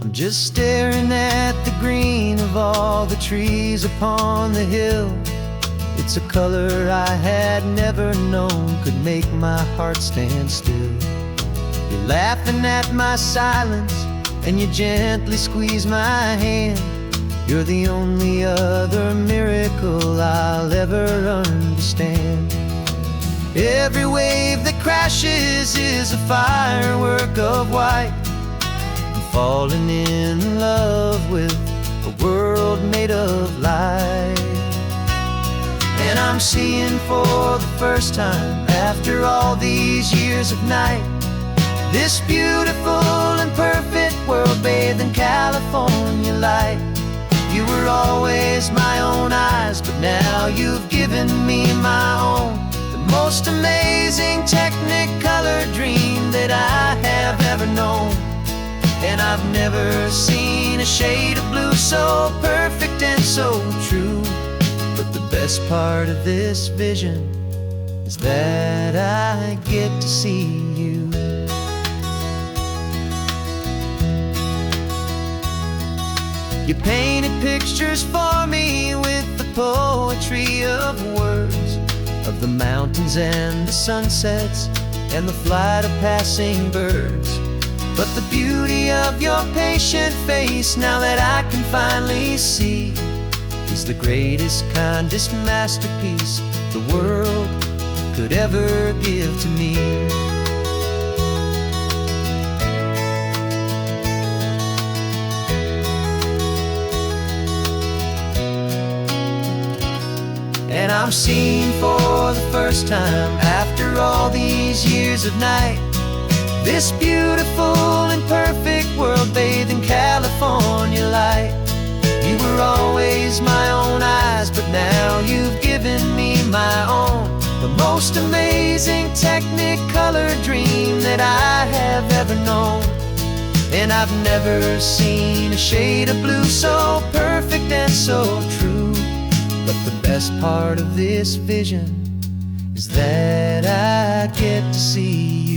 I'm just staring at the green of all the trees upon the hill. It's a color I had never known could make my heart stand still. You're laughing at my silence and you gently squeeze my hand. You're the only other miracle I'll ever understand. Every wave that crashes is a firework of white. I'm falling in love with a world made of light. And I'm seeing for the first time after all these years of night, this beautiful and perfect world bathed in California light. You were always my own eyes, but now you've given me my own. The most amazing technicolor dream that I have ever known. And I've never seen a shade of blue so perfect and so true. But the best part of this vision is that I get to see you. You painted pictures for me with the poetry of words, of the mountains and the sunsets and the flight of passing birds. But the beauty of your patient face, now that I can finally see, is the greatest, kindest masterpiece the world could ever give to me. And I'm seeing for the first time after all these years of night, this beautiful and perfect world bathed in California light. You were always my own eyes, but now you've given me my own. the most amazing technicolor dream that I have ever known. And I've never seen a shade of blue so perfect and so true. But the best part of this vision is that I get to see you.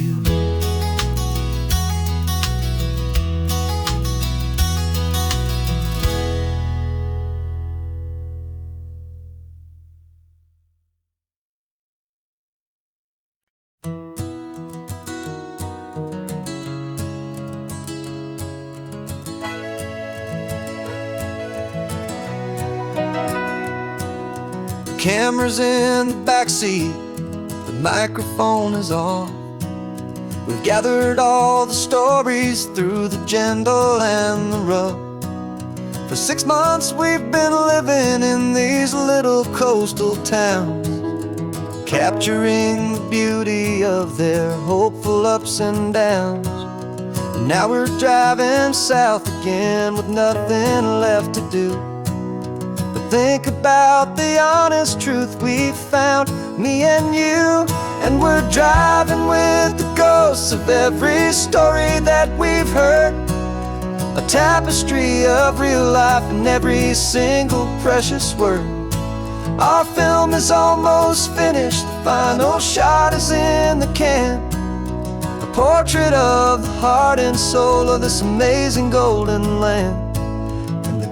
Camera's in the backseat, the microphone is on. We've gathered all the stories through the gentle and the rough. For 6 months we've been living in these little coastal towns, capturing the beauty of their hopeful ups and downs. And now we're driving south again with nothing left to do. Think about the honest truth we found, me and you. And we're driving with the ghosts of every story that we've heard, a tapestry of real life and every single precious word. Our film is almost finished, the final shot is in the can, a portrait of the heart and soul of this amazing golden land.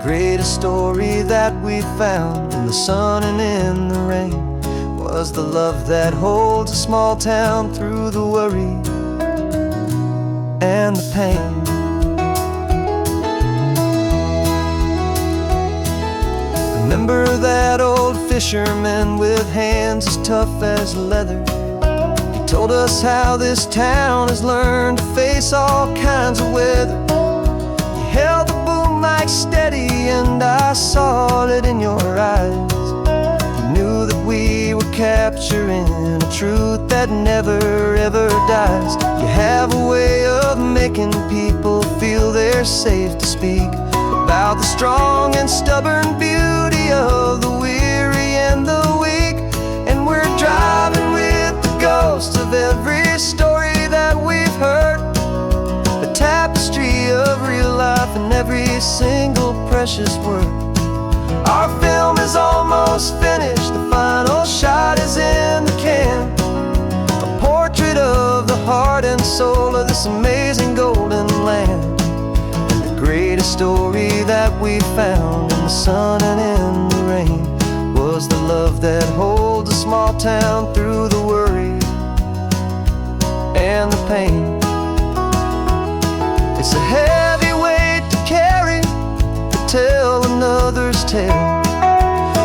Greatest story that we found in the sun and in the rain was the love that holds a small town through the worry and the pain. Remember that old fisherman with hands as tough as leather? He told us how this town has learned to face all kinds of weather. You held the boom mic steady and I saw it in your eyes. You knew that we were capturing a truth that never ever dies. You have a way of making people feel they're safe to speak about the strong and stubborn beauty of the weary and the weak. And we're driving with the ghosts of every story that we've heard, a tapestry of real life and every single precious word. Our film is almost finished, the final shot is in the can, a portrait of the heart and soul of this amazing golden land. And the greatest story that we found in the sun and in the rain was the love that holds a small town through the worry and the pain. It's a heavy weight to carry, to tell another's tale,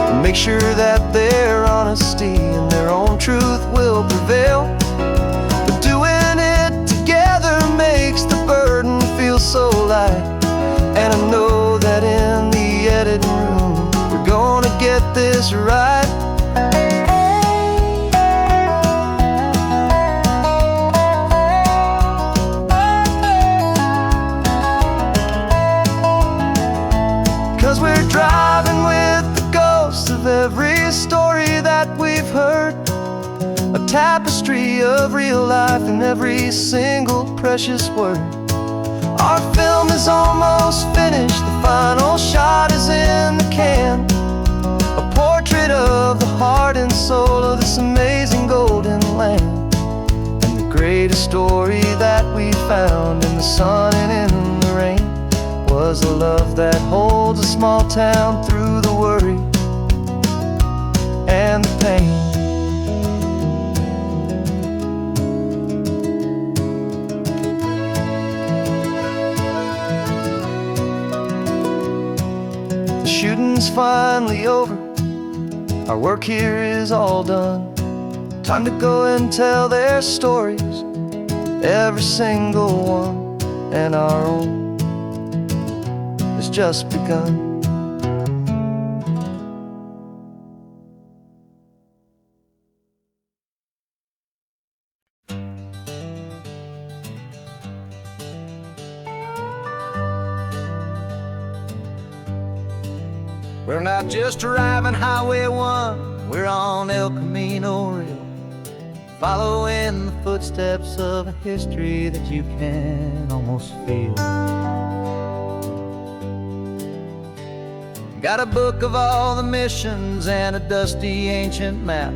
and make sure that their honesty and their own truth will prevail. But doing it together makes the burden feel so light. And I know that in the editing room we're gonna get this right. 'Cause we're driving with the ghosts of every story that we've heard, a tapestry of real life and every single precious word. Our film is almost finished, the final shot is in the can, a portrait of the heart and soul of this amazing golden land. And the greatest story that we found in the sun and in the rain was the love that holds a small town through the worry and the pain. The shooting's finally over, our work here is all done. Time to go and tell their stories, every single one, and our own has just begun. We're not just driving Highway 1, we're on El Camino Real. follow in the footsteps of a history that you can almost feel. Got a book of all the missions and a dusty ancient map,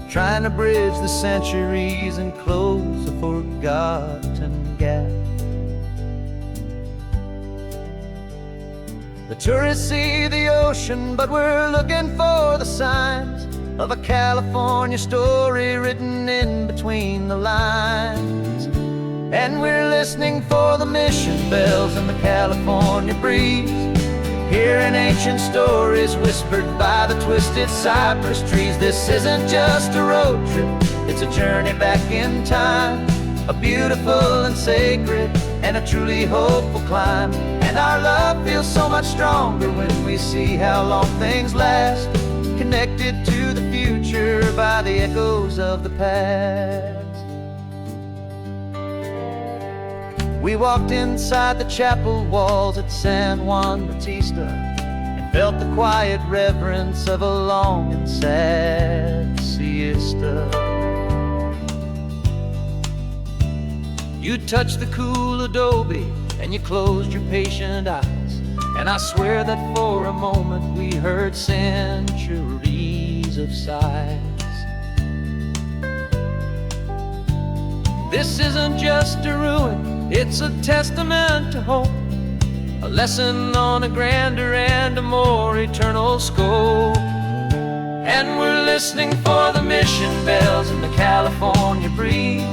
trying to bridge the centuries and close a forgotten gap. The tourists see the ocean, but we're looking for the signs of a California story written in between the lines. And we're listening for the mission bells in the California breeze, hearing ancient stories whispered by the twisted cypress trees. This isn't just a road trip, it's a journey back in time, a beautiful and sacred and a truly hopeful climb. And our love feels so much stronger when we see how long things last, connected to the future by the echoes of the past. We walked inside the chapel walls at San Juan Bautista and felt the quiet reverence of a long and sad siesta. You touched the cool adobe and you closed your patient eyes, and I swear that for a moment we heard centuries of sighs. This isn't just a ruin, it's a testament to hope, a lesson on a grander and a more eternal scope. And we're listening for the mission bells in the California breeze,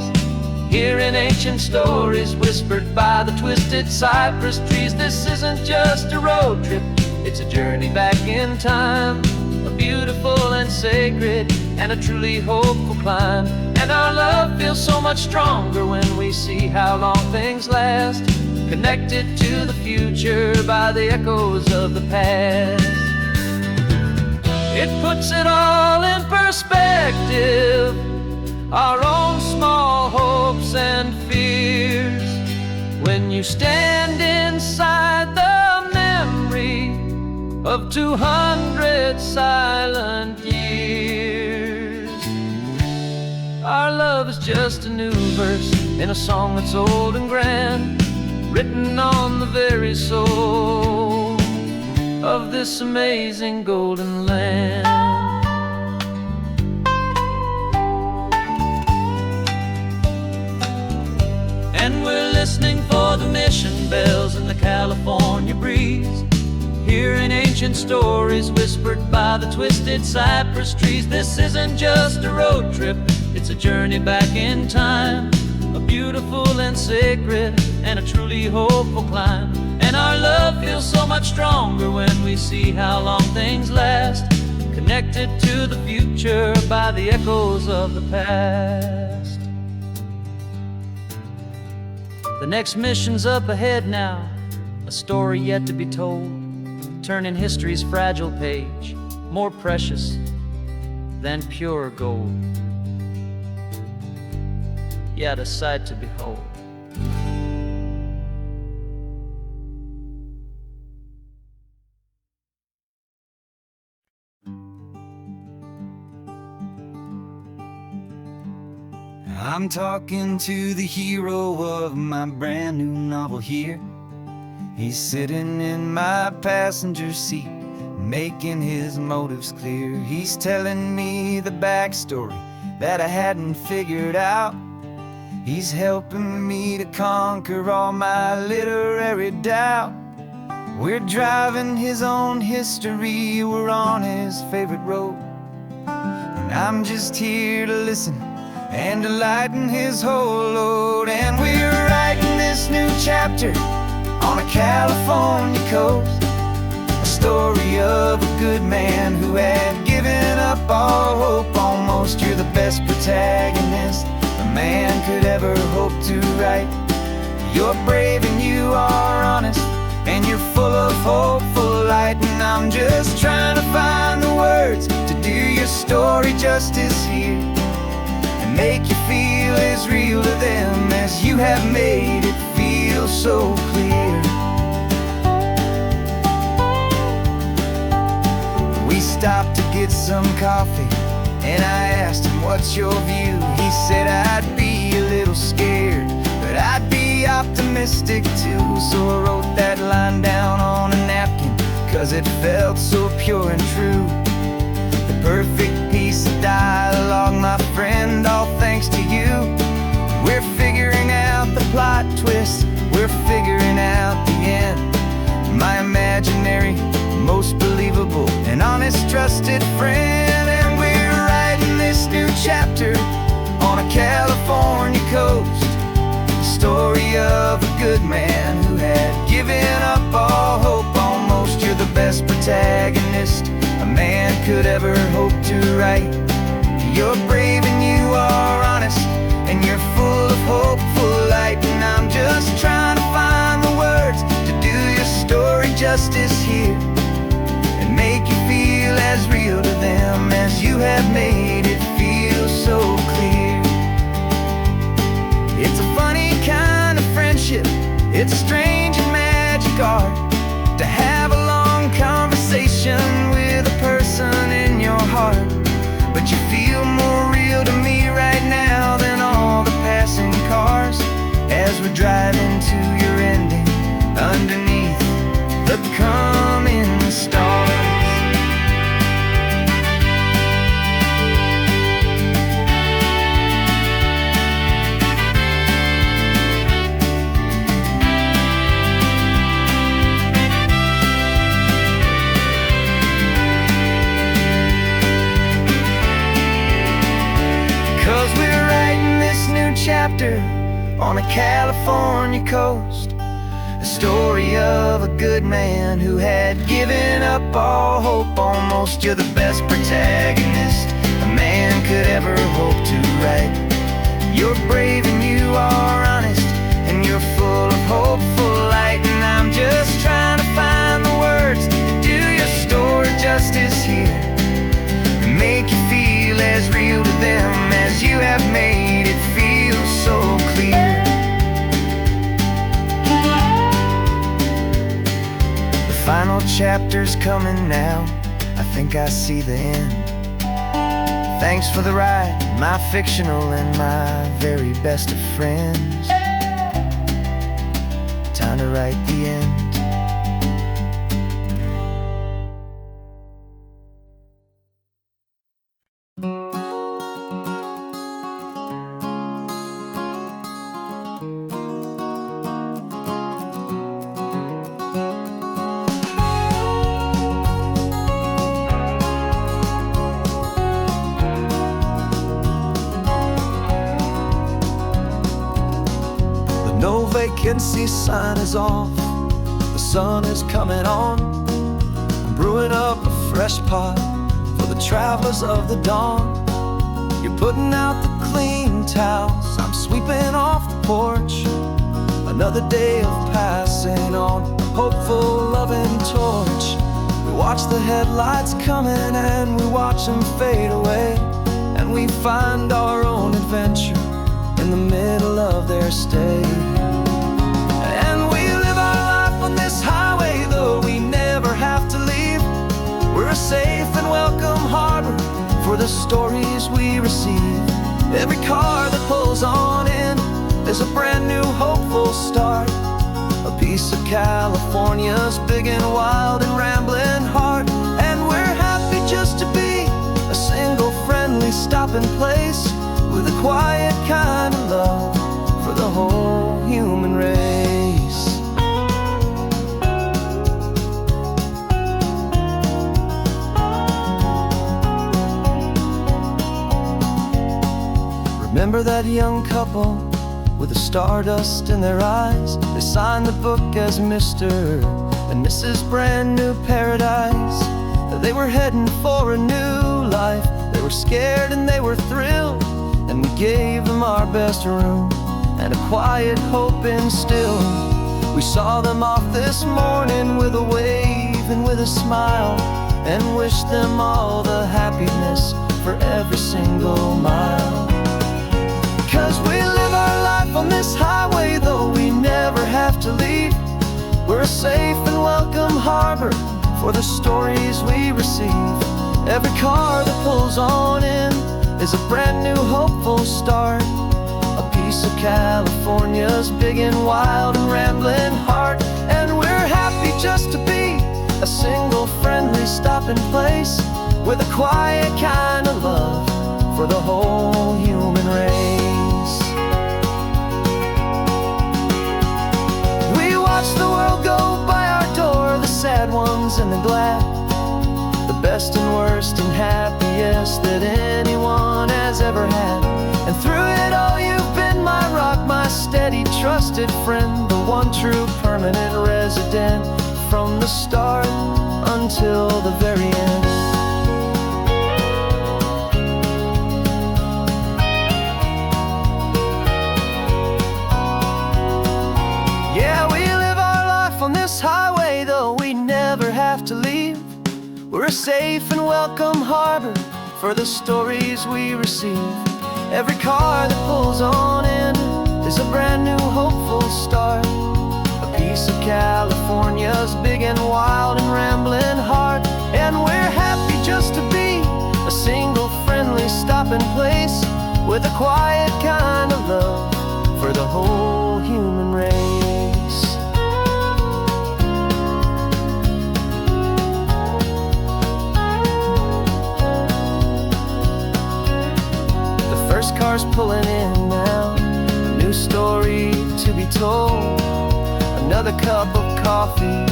hearing ancient stories whispered by the twisted cypress trees. This isn't just a road trip, it's a journey back in time, a beautiful and sacred and a truly hopeful climb. And our love feels so much stronger when we see how long things last, connected to the future by the echoes of the past. It puts it all in perspective, our own small hopes and fears, when you stand inside the memory of 200 silent years. Our love is just a new verse in a song that's old and grand, written on the very soul of this amazing golden land. And we're listening for the mission bells in the California breeze, hearing ancient stories whispered by the twisted cypress trees. This isn't just a road trip, it's a journey back in time, a beautiful and sacred and a truly hopeful climb. And our love feels so much stronger when we see how long things last, connected to the future by the echoes of the past. The next mission's up ahead now, a story yet to be told, turning history's fragile page more precious than pure gold. Yet a sight to behold. I'm talking to the hero of my brand new novel here. He's sitting in my passenger seat, making his motives clear. He's telling me the backstory that I hadn't figured out. He's helping me to conquer all my literary doubt. We're driving his own history, we're on his favorite road, and I'm just here to listen and to lighten his whole load. And we're writing this new chapter on a California coast, a story of a good man who had given up all hope almost. You're the best protagonist a man could ever hope to write. You're brave and you are honest, and you're full of hopeful light. And I'm just trying to find the words to do your story justice here, and make you feel as real to them as you have made it feel so clear. We stopped to get some coffee And I asked him, what's your view? He said, I'd be a little scared, but I'd be optimistic too. So I wrote that line down on a napkin, 'cause it felt so pure and true. The perfect piece of dialogue, my friend, all thanks to you. We're figuring out the plot twist, we're figuring out the end. My imaginary, most believable and honest trusted friend. And we're writing this new chapter on a California coast, the story of a good man who had given up all hope. Almost you're the best protagonist a man could ever hope to write. You're brave and you are honest, and you're full of hopeful light. And I'm just trying to find the words to do your story justice here, and make you feel as real to them as you have made it feel so clear. It's a funny kind of friendship, it's a strange and magic art to have a long conversation with a person in your heart. But you feel more real to me right now than all the passing cars, as we're driving to your ending underneath the coming stars. 'Cause we're writing this new chapter on a California coast, a story of a good man who had given up all hope. Almost you're the best protagonist a man could ever hope to write. You're brave and you are honest, and you're full of hopeful light. And I'm just trying to find the words to do your story justice here, and make you feel as real to them as you have made it feel so clear. The final chapter's coming now, I think I see the end. Thanks for the ride, my fictional and my very best of friends. Time to write the end. No vacancy sign is off, the sun is coming on. I'm brewing up a fresh pot for the travelers of the dawn. You're putting out the clean towels, I'm sweeping off the porch. Another day of passing on a hopeful, loving torch. We watch the headlights coming and we watch them fade away, and we find our own adventure in the middle of their stay. And we live our life on this highway, though we never have to leave. We're a safe and welcome harbor for the stories we receive. Every car that pulls on in is a brand new hopeful start, a piece of California's big and wild and rambling heart. And we're happy just to be a single friendly stopping place, with a quiet kind of love for the whole human race. Remember that young couple with the stardust in their eyes? They signed the book as Mr. and Mrs. Brand New Paradise. They were heading for a new life. They were scared and they were thrilled, and we gave them our best room and a quiet hope instilled. We saw them off this morning with a wave and with a smile, and wished them all the happiness for every single mile. 'Cause we live our life on this highway, though we never have to leave. We're a safe and welcome harbor for the stories we receive. Every car that pulls on in is a brand new hopeful start. A piece of California's big and wild and rambling heart. And we're happy just to be a single friendly stopping place with a quiet kind of love for the whole human race. We watch the world go by our door, the sad ones and the glad, the best and worst and happiest that anyone has ever had. And through it all you've been my rock, my steady trusted friend, the one true permanent resident from the start until the very end. Yeah, we live our life on this highway, though we never have to leave. We're a safe and welcome harbor for the stories we receive. Every car that pulls on in is a brand new hopeful start. A piece of California's big and wild and rambling heart. And we're happy just to be a single friendly stopping place with a quiet kind of love for the whole human race. Cars pulling in now, a new story to be told. Another cup of coffee,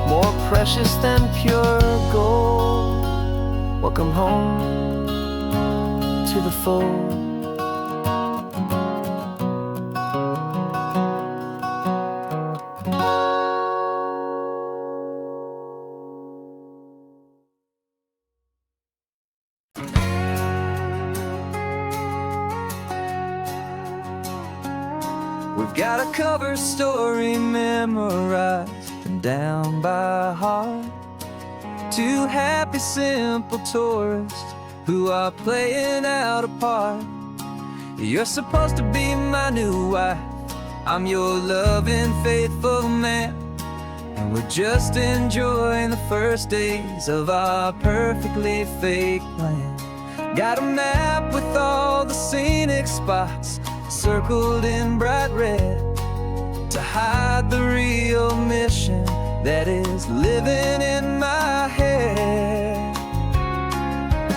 more precious than pure gold. Welcome home to the fold. We've got a cover story memorized and down by heart. Two happy, simple tourists who are playing out a part. You're supposed to be my new wife, I'm your loving, faithful man. And we're just enjoying the first days of our perfectly fake plan. Got a map with all the scenic spots circled in bright red to hide the real mission that is living in my head.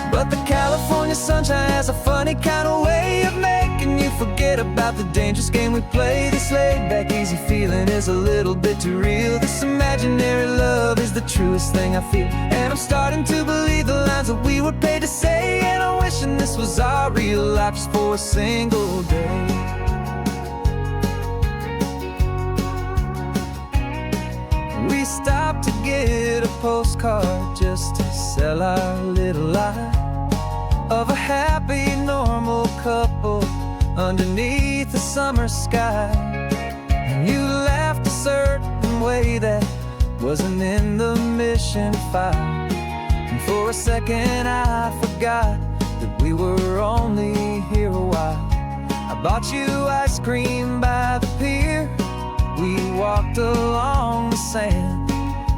But the California sunshine has a funny kind of way of making you forget about the dangerous game we play. This laid back easy feeling is a little bit too real. This imaginary love is the truest thing I feel. And I'm starting to believe the lines that we were paid to say. And I'm wishing this was our real life just for a single day. We stopped to get a postcard just to sell our little lie of a happy, normal couple underneath the summer sky. And you laughed a certain way that wasn't in the mission file. And for a second I forgot that we were only here a while. I bought you ice cream by the pier. We walked along the sand,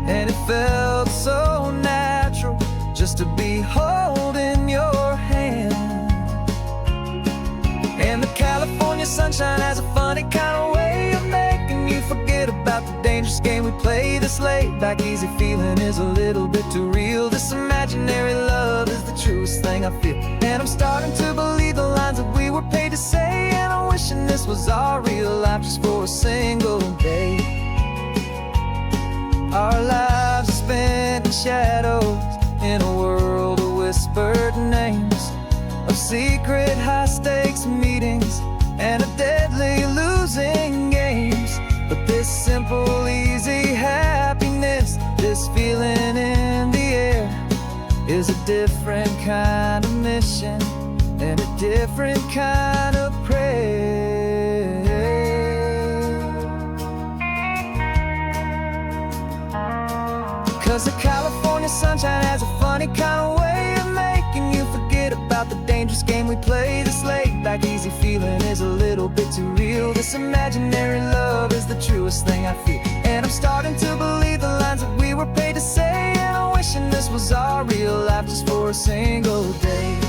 and it felt so natural just to be holding your hand. And the California sunshine has a funny kind of way of making you forget about the dangerous game we play. This laid back easy feeling is a little bit too real. This imaginary love is the truest thing I feel. And I'm starting to believe the lines that we were paid to say. And I'm wishing this was our real life just for a single day. Our lives are spent in shadows in a world of whispered names, of secret high-stakes meetings and of deadly losing games. But this simple, easy happiness, this feeling in the air, is a different kind of mission and a different kind of prayer. 'Cause the California sunshine has a funny kind of way of making you forget about the dangerous game we play. This laid back easy feeling is a little bit too real. This imaginary love is the truest thing I feel. And I'm starting to believe the lines that we were paid to say. And I wish wishing this was our real life just for a single day.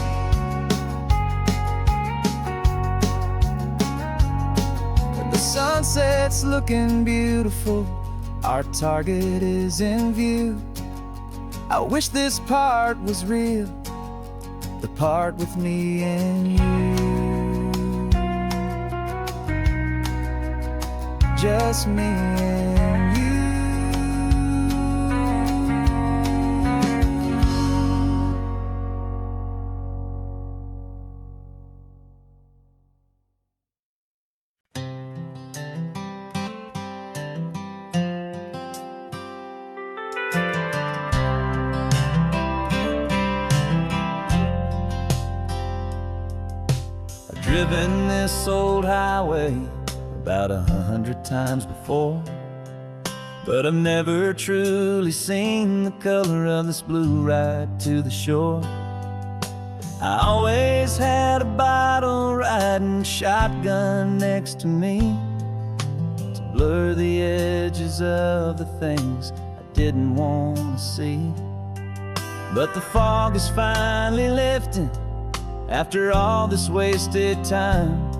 The sunset's looking beautiful, our target is in view. I wish this part was real, the part with me and you. Just me and you. Driven this old highway about 100 times before, but I've never truly seen the color of this blue right to the shore. I always had a bottle riding shotgun next to me to blur the edges of the things I didn't want to see. But the fog is finally lifting after all this wasted time,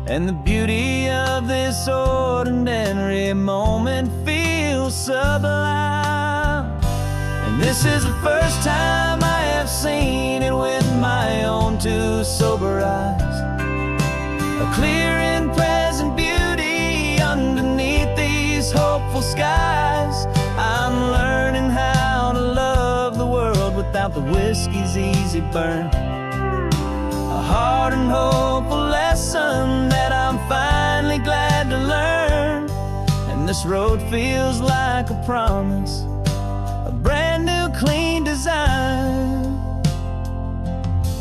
and the beauty of this ordinary moment feels sublime. And this is the first time I have seen it with my own two sober eyes, a clear and present beauty underneath these hopeful skies. I'm learning how to love the world without the whiskey's easy burn, a hard and hopeful lesson that I'm finally glad to learn. And this road feels like a promise, a brand new clean design.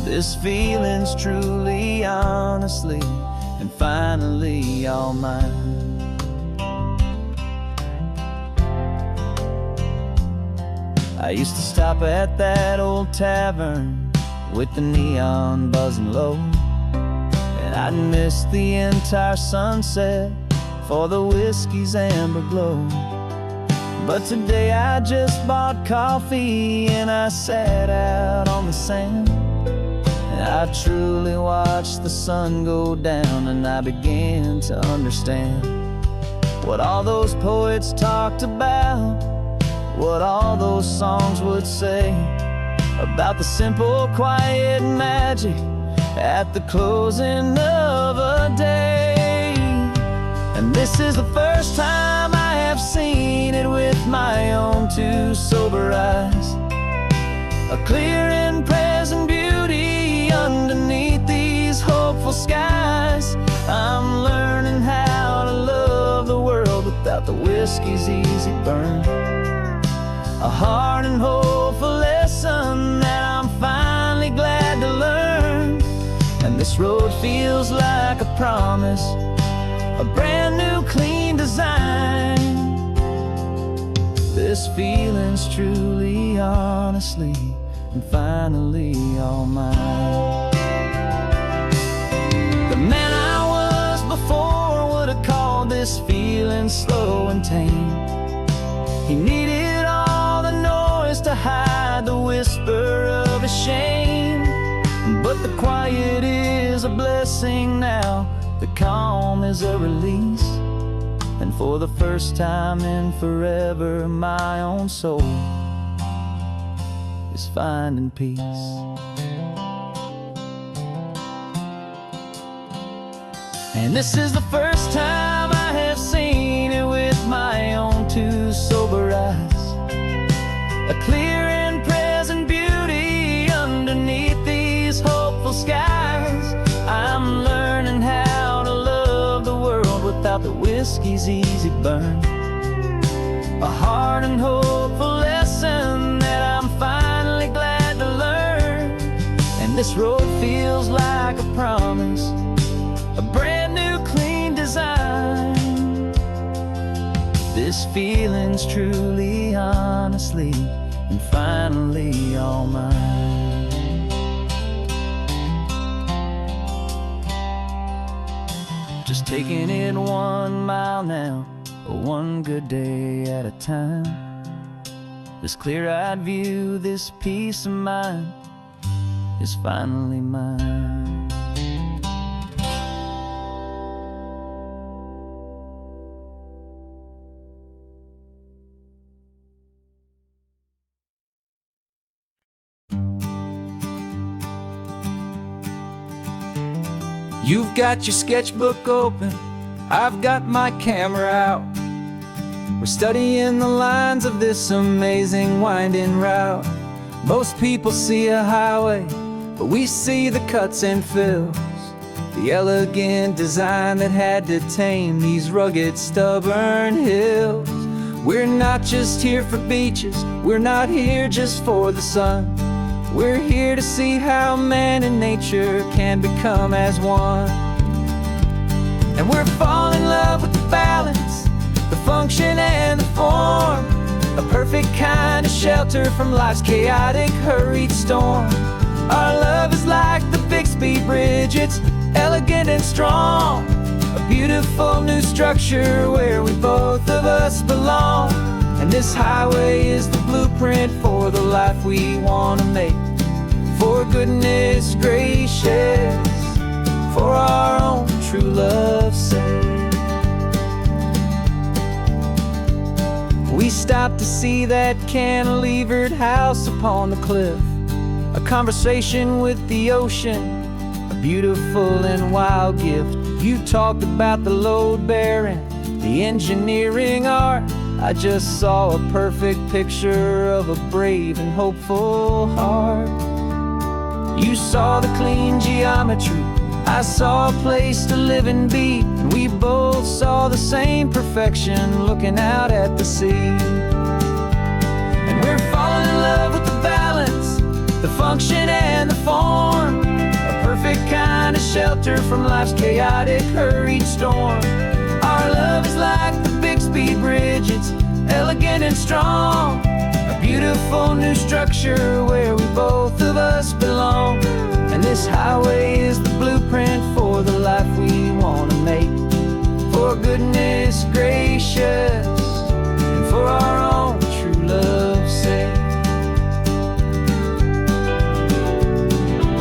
This feeling's truly, honestly, and finally all mine. I used to stop at that old tavern with the neon buzzing low, and I'd miss the entire sunset for the whiskey's amber glow. But today I just bought coffee and I sat out on the sand, and I truly watched the sun go down, and I began to understand what all those poets talked about, what all those songs would say about the simple, quiet magic at the closing of a day. And this is the first time I have seen it with my own two sober eyes, a clear and present beauty underneath these hopeful skies. I'm learning how to love the world without the whiskey's easy burn, a hard and hopeful lesson that I'm finally glad to learn. And this road feels like a promise, a brand new clean design. This feeling's truly, honestly, and finally all mine. The man I was before would have called this feeling slow and tame. He needed all the noise to hide the whisper of his shame. But the quiet is a blessing now, the calm is a release, and for the first time in forever my own soul is finding peace. And this is the first time I have seen it with my own two sober eyes, a clear and present beauty underneath these hopeful skies. I'm learning how to love the world without the whiskey's easy burn, a hard and hopeful lesson that I'm finally glad to learn. And this road feels like a promise, a brand new clean design. This feeling's truly, honestly, and finally all mine. Just taking it 1 mile now, one good day at a time. This clear-eyed view, this peace of mind is finally mine. You've got your sketchbook open, I've got my camera out. We're studying the lines of this amazing winding route. Most people see a highway, but we see the cuts and fills, the elegant design that had to tame these rugged, stubborn hills. We're not just here for beaches, we're not here just for the sun. We're here to see how man and nature can become as one. And we're falling in love with the balance, the function and the form, a perfect kind of shelter from life's chaotic, hurried storm. Our love is like the Bixby Bridge, it's elegant and strong, a beautiful new structure where we both of us belong. And this highway is the blueprint for the life we want to make. For goodness gracious, for our own true love's sake. We stopped to see that cantilevered house upon the cliff, a conversation with the ocean, a beautiful and wild gift. You talked about the load bearing, the engineering art. I just saw a perfect picture of a brave and hopeful heart. You saw the clean geometry, I saw a place to live and be, and we both saw the same perfection looking out at the sea. And we're falling in love with the balance, the function and the form, a perfect kind of shelter from life's chaotic, hurried storm. Our love is like the Bixby Bridge, it's elegant and strong, a beautiful new structure where we both of us belong. And this highway is the blueprint for the life we want to make. For goodness gracious, and for our own true love's sake.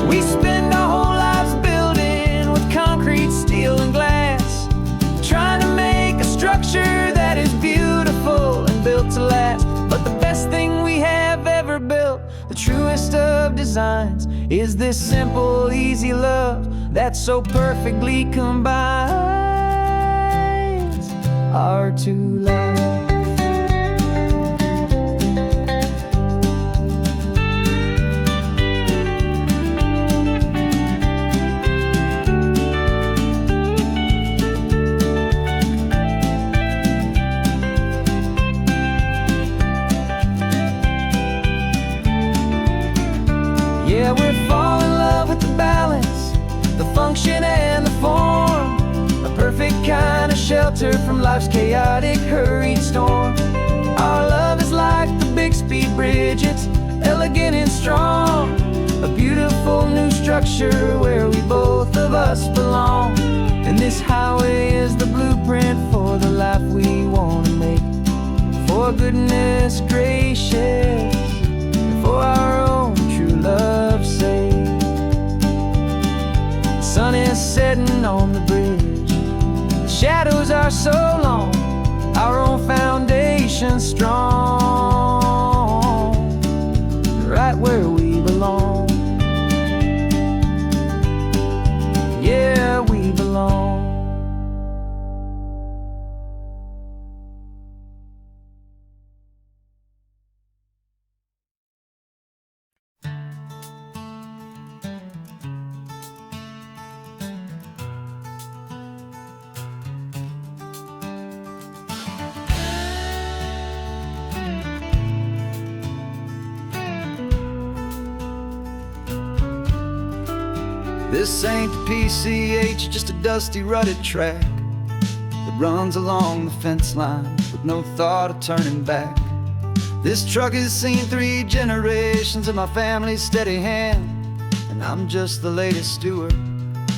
We spend our whole lives building with concrete, steel and glass, trying to make a structure that is beautiful and built to last. But the best thing we have ever built, the truest of designs, is this simple, easy love that so perfectly combines our two lives. Yeah, we're falling in love with the balance, the function and the form, a perfect kind of shelter from life's chaotic, hurried storm. Our love is like the Bixby Bridge, it's elegant and strong, a beautiful new structure where we both of us belong. And this highway is the blueprint for the life we want to make. For goodness gracious, and for our own true love's sake. The sun is setting on the bridge, the shadows are so long, our own foundation strong, right where we belong. Yeah, we belong. This ain't the PCH, just a dusty, rutted track that runs along the fence line with no thought of turning back. This truck has seen 3 generations of my family's steady hand, and I'm just the latest steward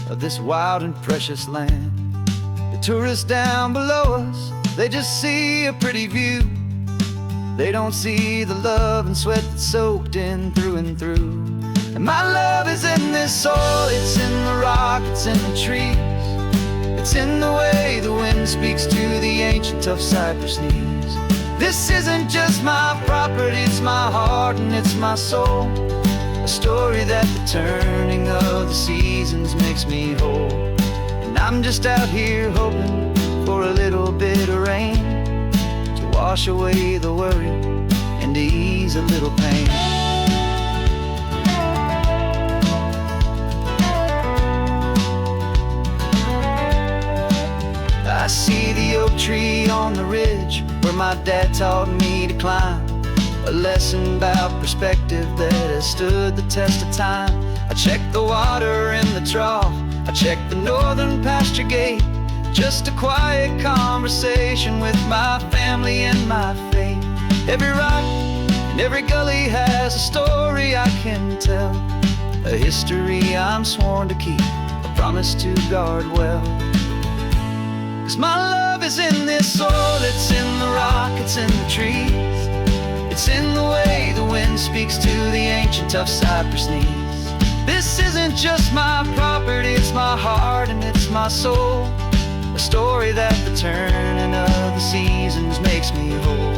of this wild and precious land. The tourists down below us, they just see a pretty view. They don't see the love and sweat that's soaked in through and through. And my love is in this soil, it's in the rock, it's in the trees. It's in the way the wind speaks to the ancient tough cypress knees. This isn't just my property, it's my heart and it's my soul. A story that the turning of the seasons makes me whole. And I'm just out here hoping for a little bit of rain to wash away the worry and to ease a little pain. I see the oak tree on the ridge where my dad taught me to climb. A lesson about perspective that has stood the test of time. I check the water in the trough, I check the northern pasture gate. Just a quiet conversation with my family and my faith. Every rock and every gully has a story I can tell, a history I'm sworn to keep, a promise to guard well. 'Cause my love is in this soil, it's in the rock, it's in the trees. It's in the way the wind speaks to the ancient tough cypress knees. This isn't just my property, it's my heart and it's my soul. A story that the turning of the seasons makes me whole.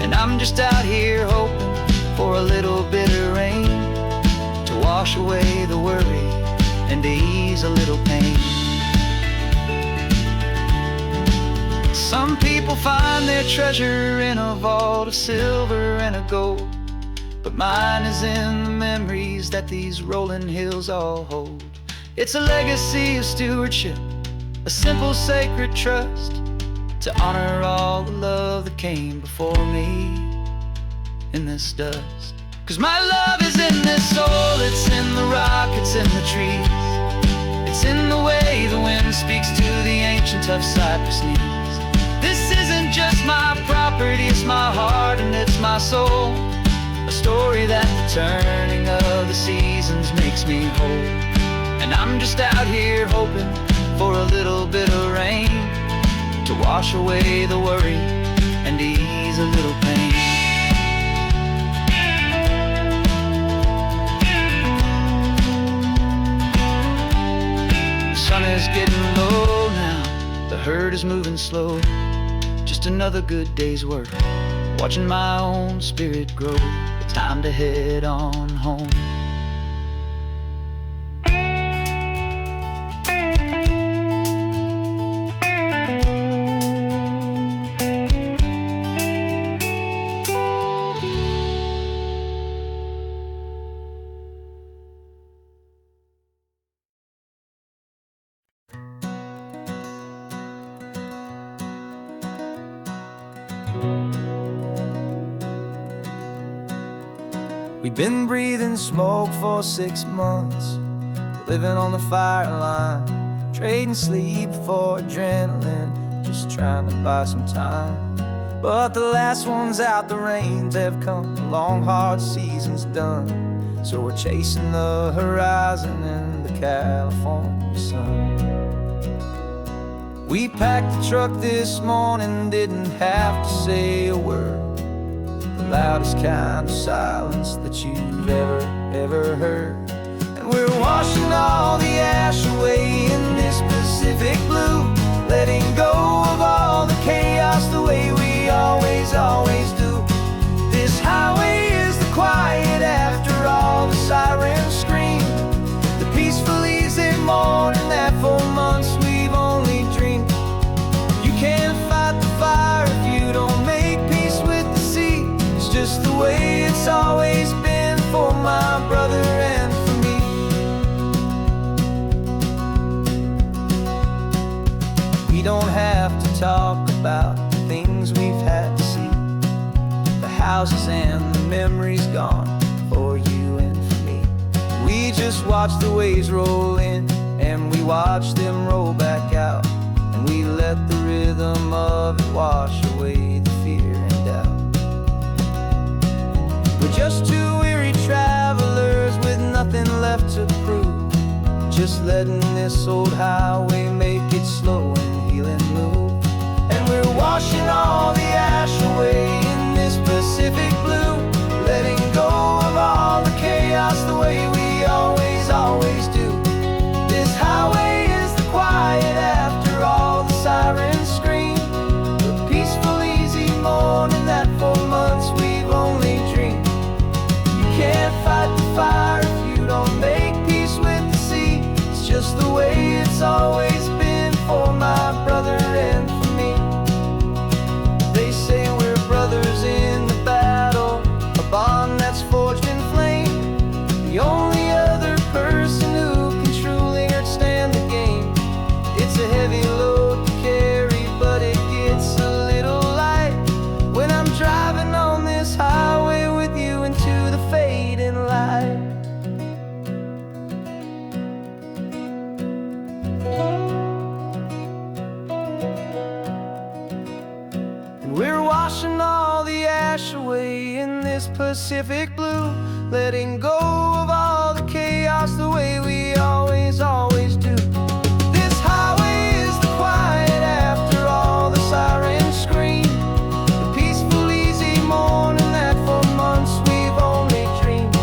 And I'm just out here hoping for a little bit of rain to wash away the worry and to ease a little pain. Some people find their treasure in a vault of silver and a gold, but mine is in the memories that these rolling hills all hold. It's a legacy of stewardship, a simple sacred trust, to honor all the love that came before me in this dust. 'Cause my love is in this soul, it's in the rock, it's in the trees. It's in the way the wind speaks to the ancient tough cypress knees. This isn't just my property, it's my heart and it's my soul. A story that the turning of the seasons makes me whole. And I'm just out here hoping for a little bit of rain to wash away the worry and to ease a little pain. The sun is getting low now, the herd is moving slow. Just another good day's work, watching my own spirit grow. It's time to head on home. We've been breathing smoke for 6 months, living on the fire line, trading sleep for adrenaline, just trying to buy some time. But the last one's out, the rains have come, the long hard season's done. So we're chasing the horizon in the California sun. We packed the truck this morning, didn't have to say a word. The loudest kind of silence that you've ever heard. And we're washing all the ash away in this Pacific blue, letting go of all the chaos the way we always do. This highway is the quiet after all the sirens scream, the peaceful easy morning that for months we've only dreamed. You can't fight the fire if you don't make peace with the sea. It's just the way it's always been for my brother and for me. We don't have to talk about the things we've had to see, the houses and the memories gone for you and for me. We just watch the waves roll in and we watch them roll back out, and we let the rhythm of it wash away the fear and doubt. We're just two weary travelers with nothing left to prove, just letting this old highway make it slow and heal and move. And we're washing all the ash away in this Pacific washing all the ash away in this Pacific blue, letting go of all the chaos the way we always do. This highway is the quiet after all the sirens scream, the peaceful, easy morning that for months we've only dreamed.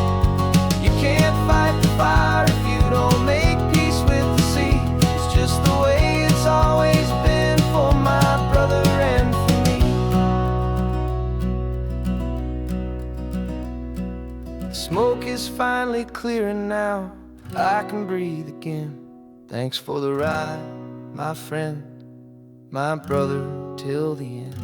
You can't fight the fire if you don't make peace with the sea. It's just the way it's always been for my brother and for me. The smoke is finally clearing now, I can breathe again. Thanks for the ride, my friend, my brother, till the end.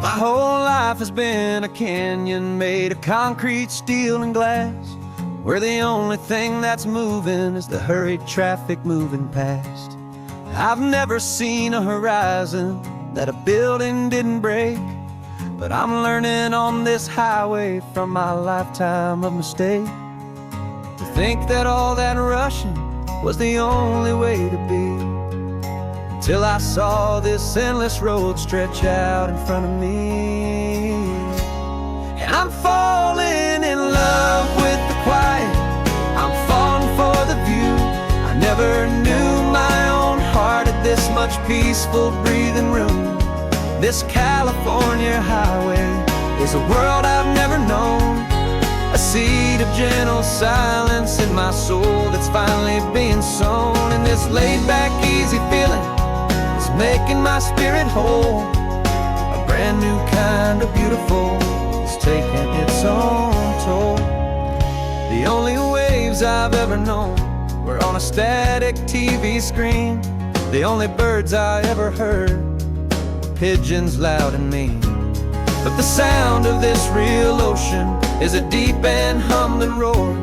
My whole life has been a canyon made of concrete, steel, and glass, where the only thing that's moving is the hurried traffic moving past. I've never seen a horizon that a building didn't break, but I'm learning on this highway from my lifetime of mistakes to think that all that rushing was the only way to be. Till I saw this endless road stretch out in front of me, and I'm falling in love with the quiet, I'm falling for the view. I never knew my own heart had this much peaceful breathing room. This California highway is a world I've never known, a seed of gentle silence in my soul that's finally being sown. And this laid-back, easy feeling is making my spirit whole. A brand new kind of beautiful is taking its own toll. The only waves I've ever known were on a static TV screen. The only birds I ever heard were pigeons loud and mean. But the sound of this real ocean is a deep and humbling roar,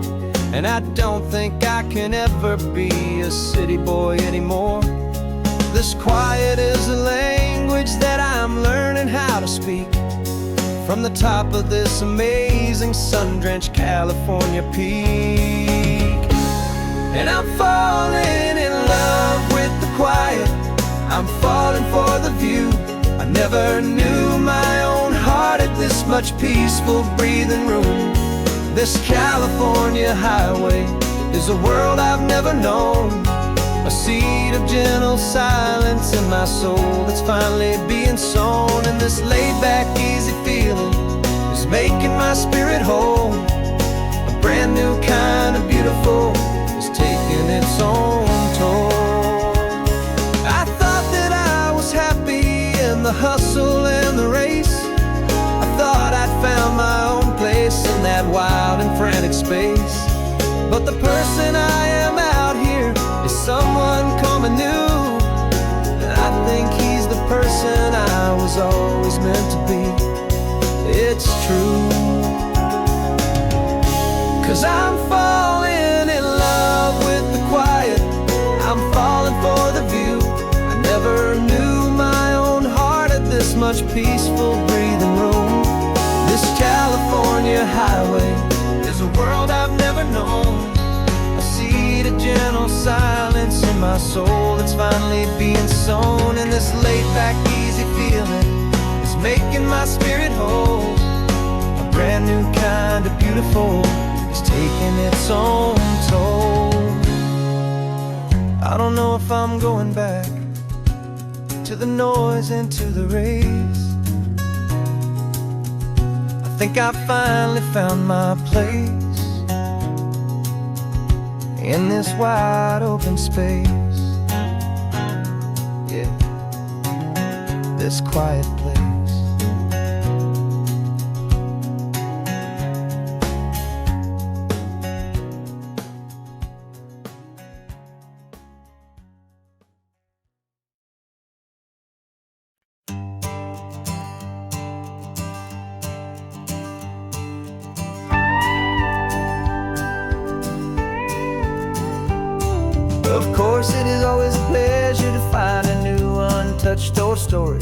and I don't think I can ever be a city boy anymore. This quiet is a language that I'm learning how to speak from the top of this amazing sun-drenched California peak. And I'm falling in love with the quiet, I'm falling for the view. I never knew my own heart had this much peaceful breathing room. This California highway is a world I've never known, a seed of gentle silence in my soul that's finally being sown. And this laid-back, easy feeling is making my spirit whole. A brand new kind of beautiful is taking its own toll. I thought that I was happy in the hustle and the race. I thought I'd found my own place in that wild and frantic space. But the person I am out here is someone coming new, and I think he's the person I was always meant to be. It's true, 'cause I'm falling in love with the quiet, I'm falling for the view. I never knew my own heart had this much peaceful breathing room. This California highway is a world I've never known, a seed of gentle silence in my soul that's finally being sown. And this laid-back, easy feeling is making my spirit whole. A brand new kind of beautiful is taking its own toll. I don't know if I'm going back to the noise and to the race. I think I finally found my place in this wide open space. Yeah, this quiet place. Of course, it is always a pleasure to find a new untouched old story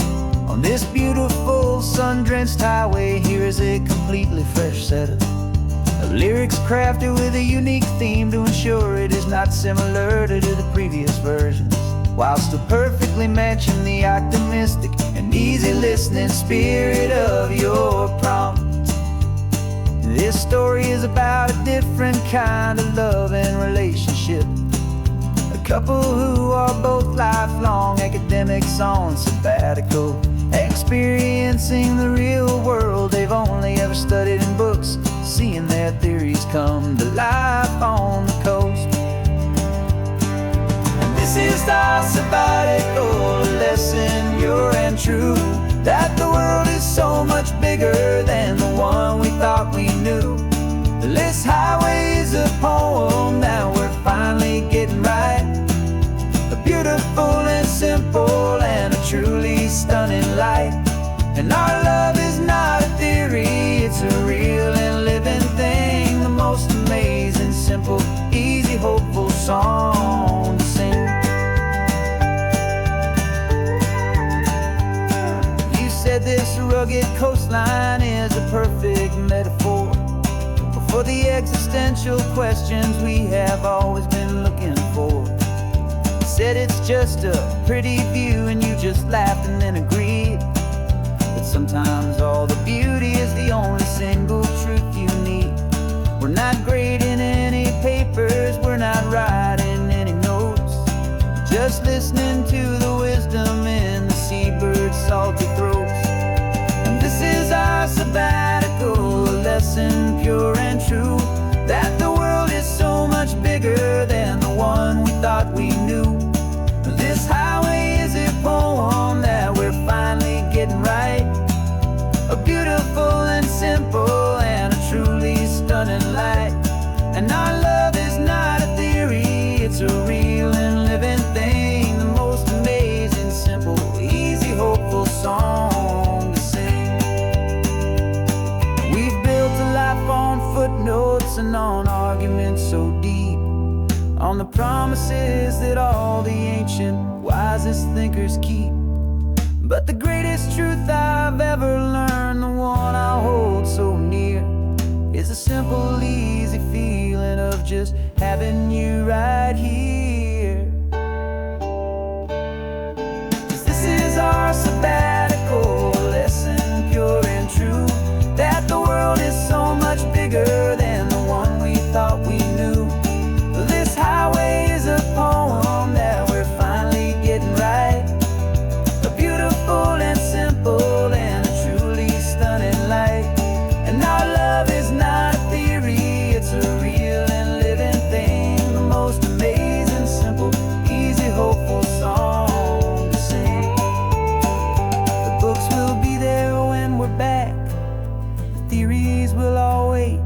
On this beautiful sun-drenched highway, here is a completely fresh set of lyrics crafted with a unique theme to ensure it is not similar to the previous versions, while still perfectly matching the optimistic and easy listening spirit of your prompt. This story is about a different kind of love and relationship. A couple who are both lifelong academics on sabbatical, experiencing the real world they've only ever studied in books, seeing their theories come to life on the coast. And this is our sabbatical lesson, pure and true, that the world is so much bigger than the one we thought we knew. This highway is a poem that we're finally getting right. A beautiful and simple and a truly stunning light. And our love is not a theory, it's a real and living thing. The most amazing, simple, easy, hopeful song to sing. You said this rugged coastline is a perfect metaphor for the existential questions we have always been looking for. You said it's just a pretty view and you just laughed and then agreed that sometimes all the beauty is the only single truth you need. We're not grading any papers, we're not writing any notes, just listening to the wisdom in the seabird's salty throats. And this is our sabbatical lesson, pure and true, that the world is so much bigger than the one we thought we knew. This highway is a poem that we're finally getting right. A beautiful and simple and a truly stunning light. And our love is not a theory, it's a real and living thing. The most amazing, simple, easy, hopeful song to sing. We've built a life on footnotes and on arguments so deep, on the promises that all the ancient, wisest thinkers keep. But the greatest truth I've ever learned, the one I hold so near, is a simple, easy feeling of just having you right here. 'Cause this is our sabbatical lesson, pure and true, that the world is so much bigger than the one we thought we knew. This highway is a poem that we're finally getting right. A beautiful and simple and a truly stunning light. And our love is not a theory, it's a real and living thing. The most amazing, simple, easy, hopeful song to sing. The books will be there when we're back, the theories will all wait.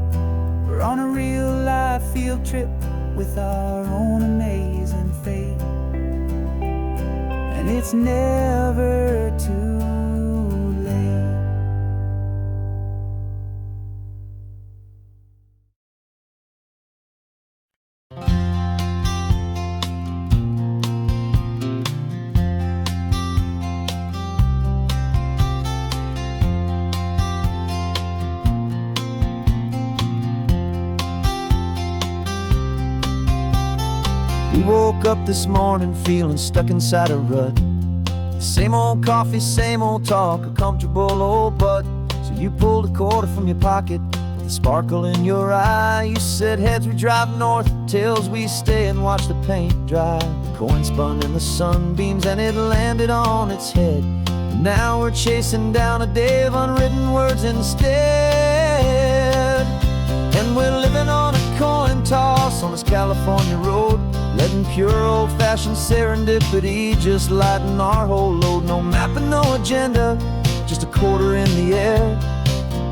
We're on a real life field trip with our own amazing fate. And it's never too late. We woke up this morning feeling stuck inside a rut. Same old coffee, same old talk, a comfortable old butt. So you pulled a quarter from your pocket with a sparkle in your eye. You said heads we drive north, tails we stay and watch the paint dry. The coin spun in the sunbeams and it landed on its head. And now we're chasing down a day of unwritten words instead. And we're living on a coin toss on this California road, letting pure old-fashioned serendipity just lighten our whole load. No map and no agenda, just a quarter in the air.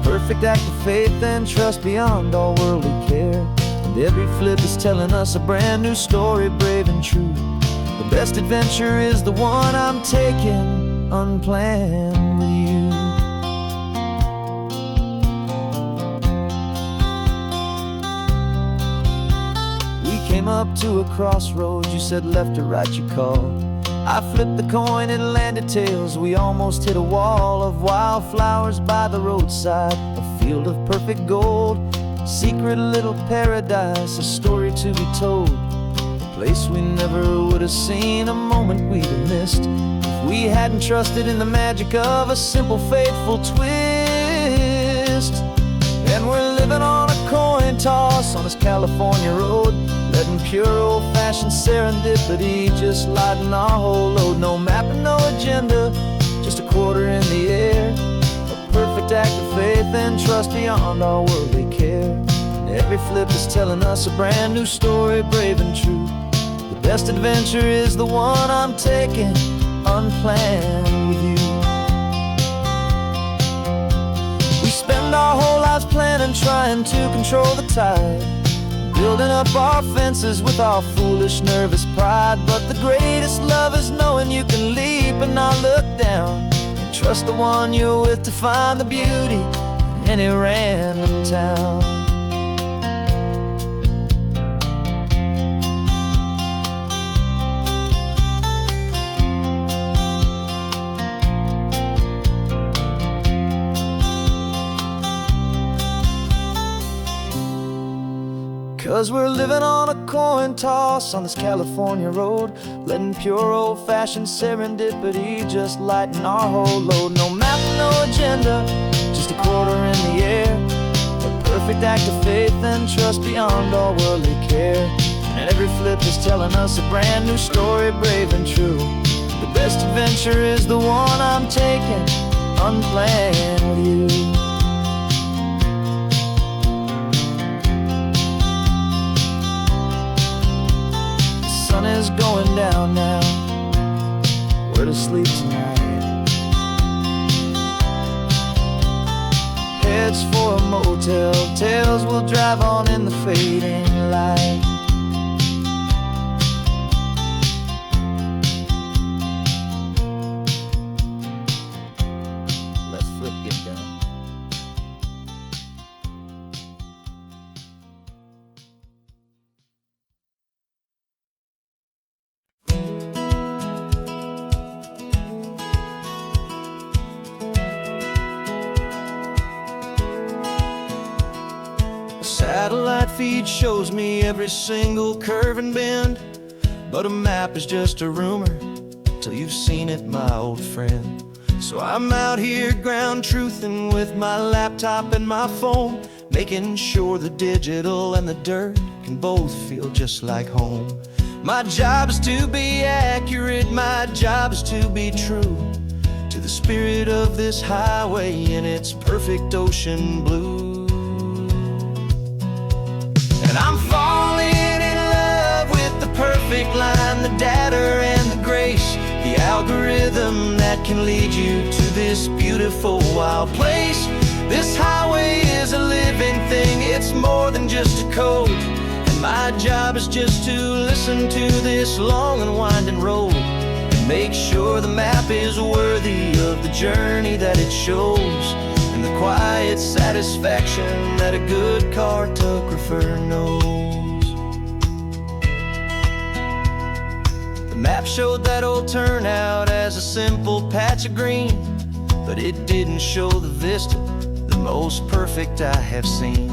Perfect act of faith and trust beyond all worldly care. And every flip is telling us a brand new story, brave and true. The best adventure is the one I'm taking unplanned with you. Came up to a crossroads, you said left or right you called. I flipped the coin, it landed tails. We almost hit a wall of wildflowers by the roadside. A field of perfect gold, secret little paradise, a story to be told. A place we never would have seen, a moment we'd have missed if we hadn't trusted in the magic of a simple, faithful twist. And we're living on a coin toss on this California road, letting pure old-fashioned serendipity just lighten our whole load. No map and no agenda, just a quarter in the air, a perfect act of faith and trust beyond our worldly care. And every flip is telling us a brand new story, brave and true. The best adventure is the one I'm taking, unplanned with you. We spend our whole lives planning, trying to control the tide, building up our fences with our foolish, nervous pride. But the greatest love is knowing you can leap and not look down, and trust the one you're with to find the beauty in any random town. 'Cause we're living on a coin toss on this California road, letting pure old-fashioned serendipity just lighten our whole load. No map, no agenda, just a quarter in the air, a perfect act of faith and trust beyond all worldly care. And every flip is telling us a brand new story, brave and true. The best adventure is the one I'm taking, unplanned with you. The sun is going down now, we're to sleep tonight. Heads for a motel, tails will drive on in the fading light. Let's flip get down. Satellite feed shows me every single curve and bend, but a map is just a rumor till you've seen it, my old friend. So I'm out here ground truthing with my laptop and my phone, making sure the digital and the dirt can both feel just like home. My job is to be accurate, my job is to be true to the spirit of this highway in its perfect ocean blue. And I'm falling in love with the perfect line, the data and the grace, the algorithm that can lead you to this beautiful wild place. This highway is a living thing, it's more than just a code. And my job is just to listen to this long and winding road and make sure the map is worthy of the journey that it shows, and the quiet satisfaction that a good cartographer knows. The map showed that old turnout as a simple patch of green, but it didn't show the vista, the most perfect I have seen.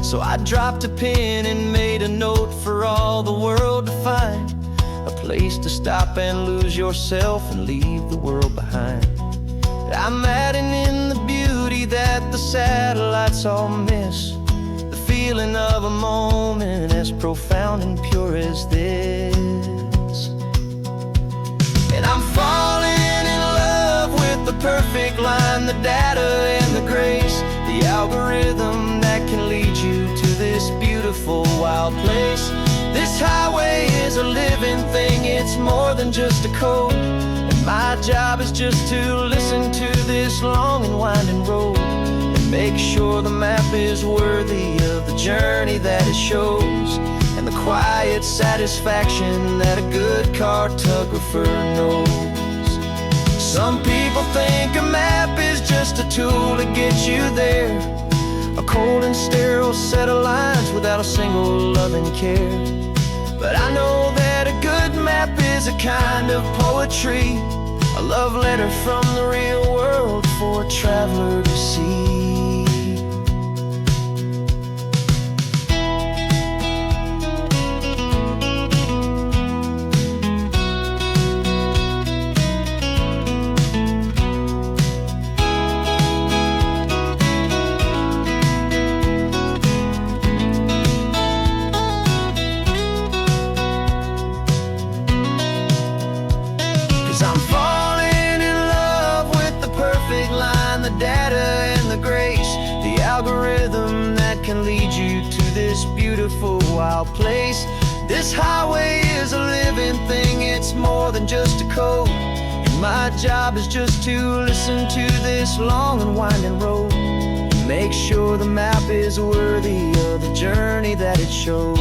So I dropped a pin and made a note for all the world to find, a place to stop and lose yourself and leave the world behind. I'm adding in the beauty that the satellites all miss, the feeling of a moment as profound and pure as this. And I'm falling in love with the perfect line, the data and the grace, the algorithm that can lead you to this beautiful wild place. This highway is a living thing, it's more than just a code. My job is just to listen to this long and winding road and make sure the map is worthy of the journey that it shows, and the quiet satisfaction that a good cartographer knows. Some people think a map is just a tool to get you there, a cold and sterile set of lines without a single loving care. But I know that a good map map is a kind of poetry, a love letter from the real world for a traveler to see. 'Cause I'm falling in love with the perfect line, the data and the grace, the algorithm that can lead you to this beautiful wild place. This highway is a living thing, it's more than just a code. And my job is just to listen to this long and winding road, and make sure the map is worthy of the journey that it shows,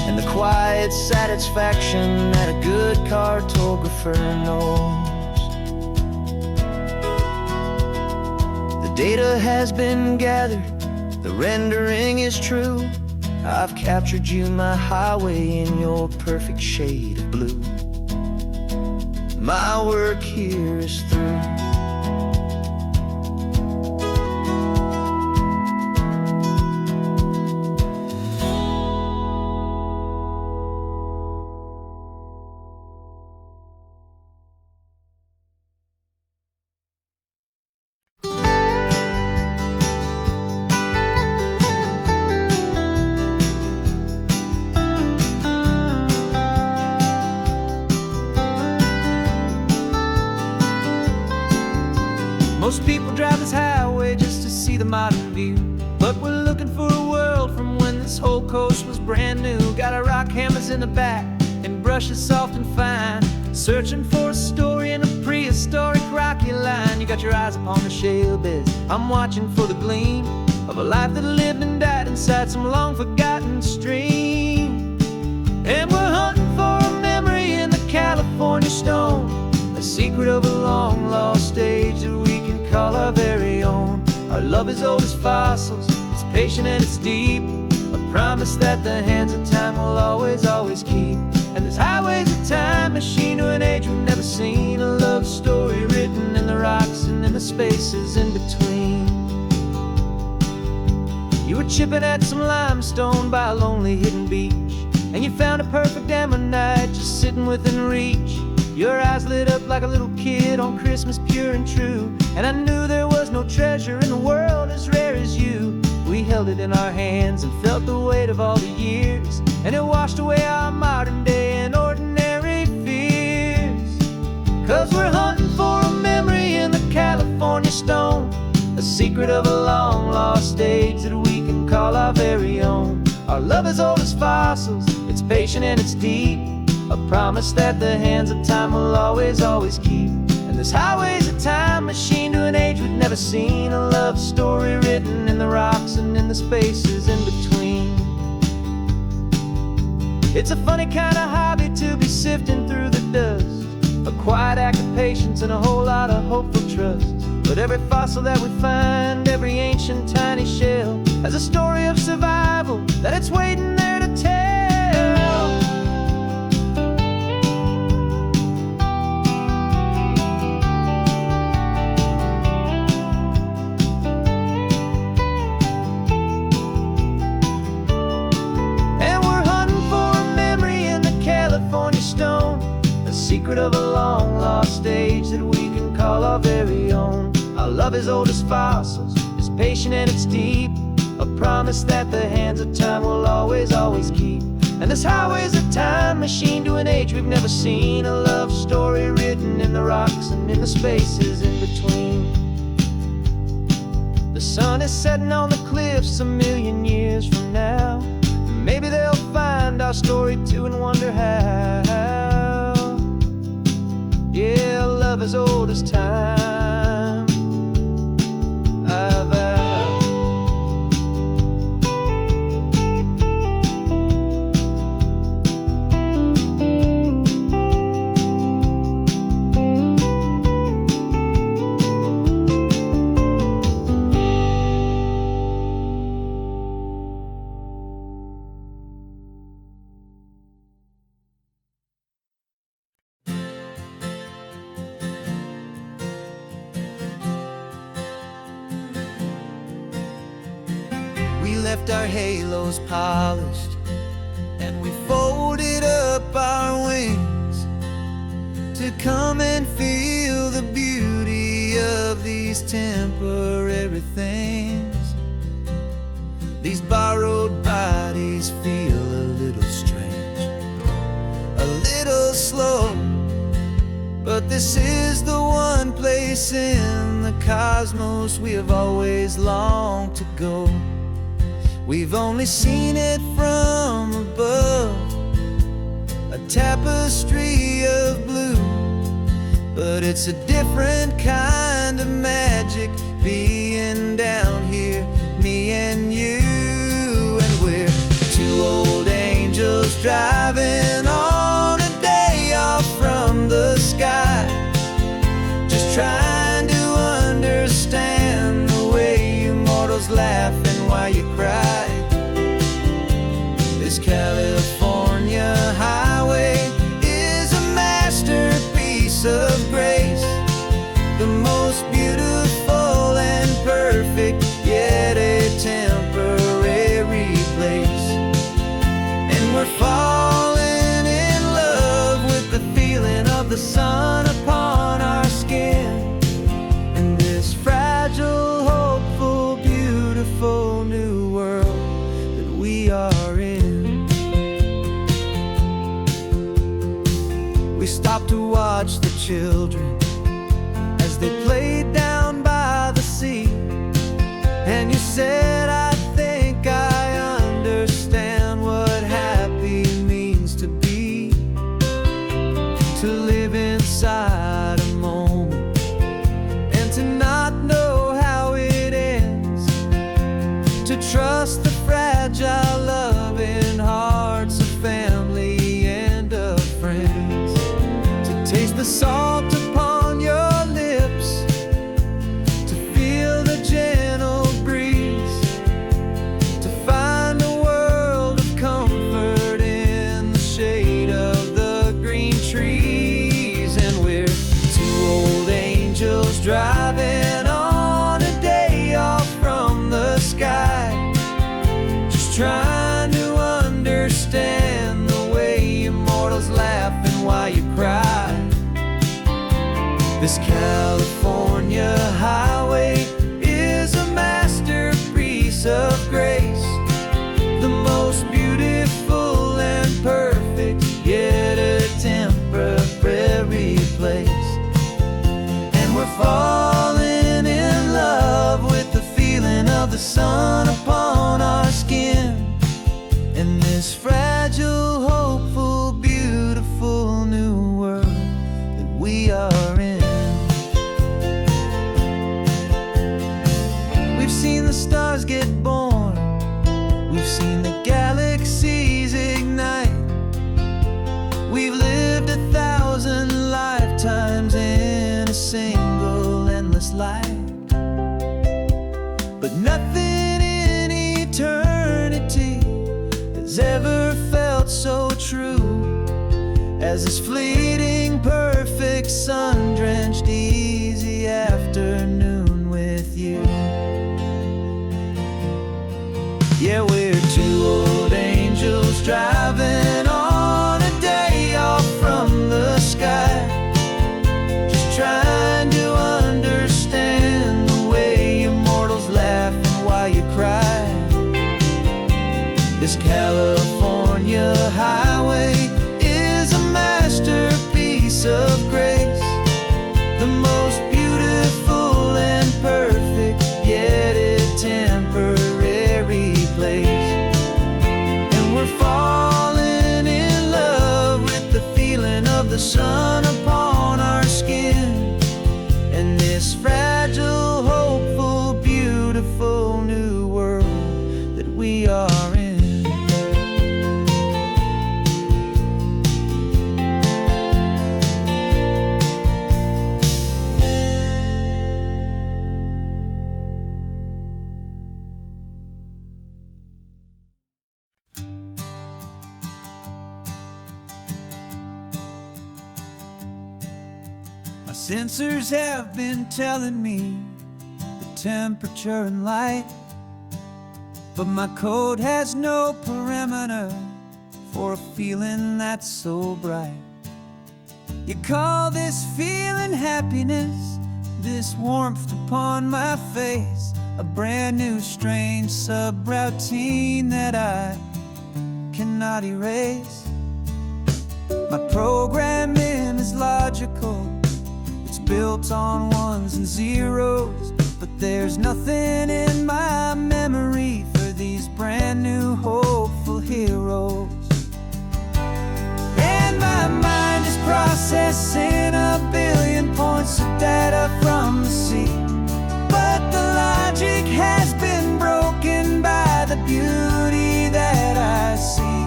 and the quiet satisfaction that a good cartographer knows. The data has been gathered, the rendering is true. I've captured you, my highway, in your perfect shade of blue. My work here is through. Most people drive this highway just to see the modern view, but we're looking for a world from when this whole coast was brand new. Got our rock hammers in the back and brushes soft and fine, searching for a story in a prehistoric rocky line. You got your eyes upon the shale beds, I'm watching for the gleam of a life that lived and died inside some long forgotten stream. And we're hunting for a memory in the California stone, a secret of a long lost age that we can call our very own. Our love is old as fossils, it's patient and it's deep, a promise that the hands of time will always, always keep. And this highway's a time machine to an age we've never seen, a love story written in the rocks and in the spaces in between. You were chipping at some limestone by a lonely hidden beach, and you found a perfect ammonite just sitting within reach. Your eyes lit up like a little kid on Christmas, pure and true, and I knew there was no treasure in the world as rare as you. We held it in our hands and felt the weight of all the years, and it washed away our modern day and ordinary fears. 'Cause we're hunting for a memory in the California stone, a secret of a long lost age that we can call our very own. Our love is old as fossils, it's patient and it's deep, a promise that the hands of time will always, always keep. And this highway's a time machine to an age we've never seen, a love story written in the rocks and in the spaces in between. It's a funny kind of hobby to be sifting through the dust, a quiet act of patience and a whole lot of hopeful trust. But every fossil that we find, every ancient tiny shell, has a story of survival that it's waiting there to tell. Secret of a long lost age that we can call our very own. Our love is old as fossils, it's patient and it's deep, a promise that the hands of time will always, always keep. And this highway's a time machine to an age we've never seen, a love story written in the rocks and in the spaces in between. The sun is setting on the cliffs a million years from now, maybe they'll find our story too and wonder how. Yeah, love is old as time. left our halos polished, and we folded up our wings to come and feel the beauty of these temporary things. These borrowed bodies feel a little strange, a little slow, but this is the one place in the cosmos we have always longed to go. We've only seen it from above, a tapestry of blue, but it's a different kind of magic being down here, me and you. And we're two old angels driving on a day off from the sky, just trying to understand the way you mortals laugh and why you cry. This California highway is a masterpiece of grace, the most beautiful and perfect, yet a temporary place. And we're falling in love with the feeling of the sun upon our skin, in this fragile, hopeful, beautiful new world that we are in. We stopped to watch the children as they played down by the sea, and you said, I think I understand what happy means to be, to live inside a moment and to not know how it ends, to trust the fragile loving hearts of family and of friends, to taste the salt upon your lips, to feel the gentle breeze, to find a world of comfort in the shade of the green trees. And we're two old angels driving on a day off from the sky, just trying to understand the way you mortals laugh and why you cry. This California highway is a masterpiece of grace, the most beautiful and perfect, yet a temporary place. And we're falling in love with the feeling of the sun upon our skin, in this fragile, hopeful, beautiful new world that we are in. We've seen the stars get born, we've seen the galaxies ignite, we've lived 1,000 lifetimes in a single endless life, but nothing in eternity has ever felt so true as this fleeting, perfect, sun-drenched, easy afternoon with you. Yeah, we're two old angels driving on a day off from the sky, just trying to understand the way you mortals laugh and why you cry. This California highway is a masterpiece of grace, the most beautiful and perfect, yet a temporary place. And we're falling in love with the feeling of the sun upon our skin, and this fragile, hopeful, beautiful new world that we are in. My sensors have been telling me the temperature and light but my code has no perimeter for a feeling that's so bright. You call this feeling happiness, this warmth upon my face, a brand new strange subroutine that I cannot erase. My programming is logical, it's built on ones and zeros, but there's nothing in my memory for these brand new hopeful heroes. And my mind is processing a billion points of data from the sea, but the logic has been broken by the beauty that I see.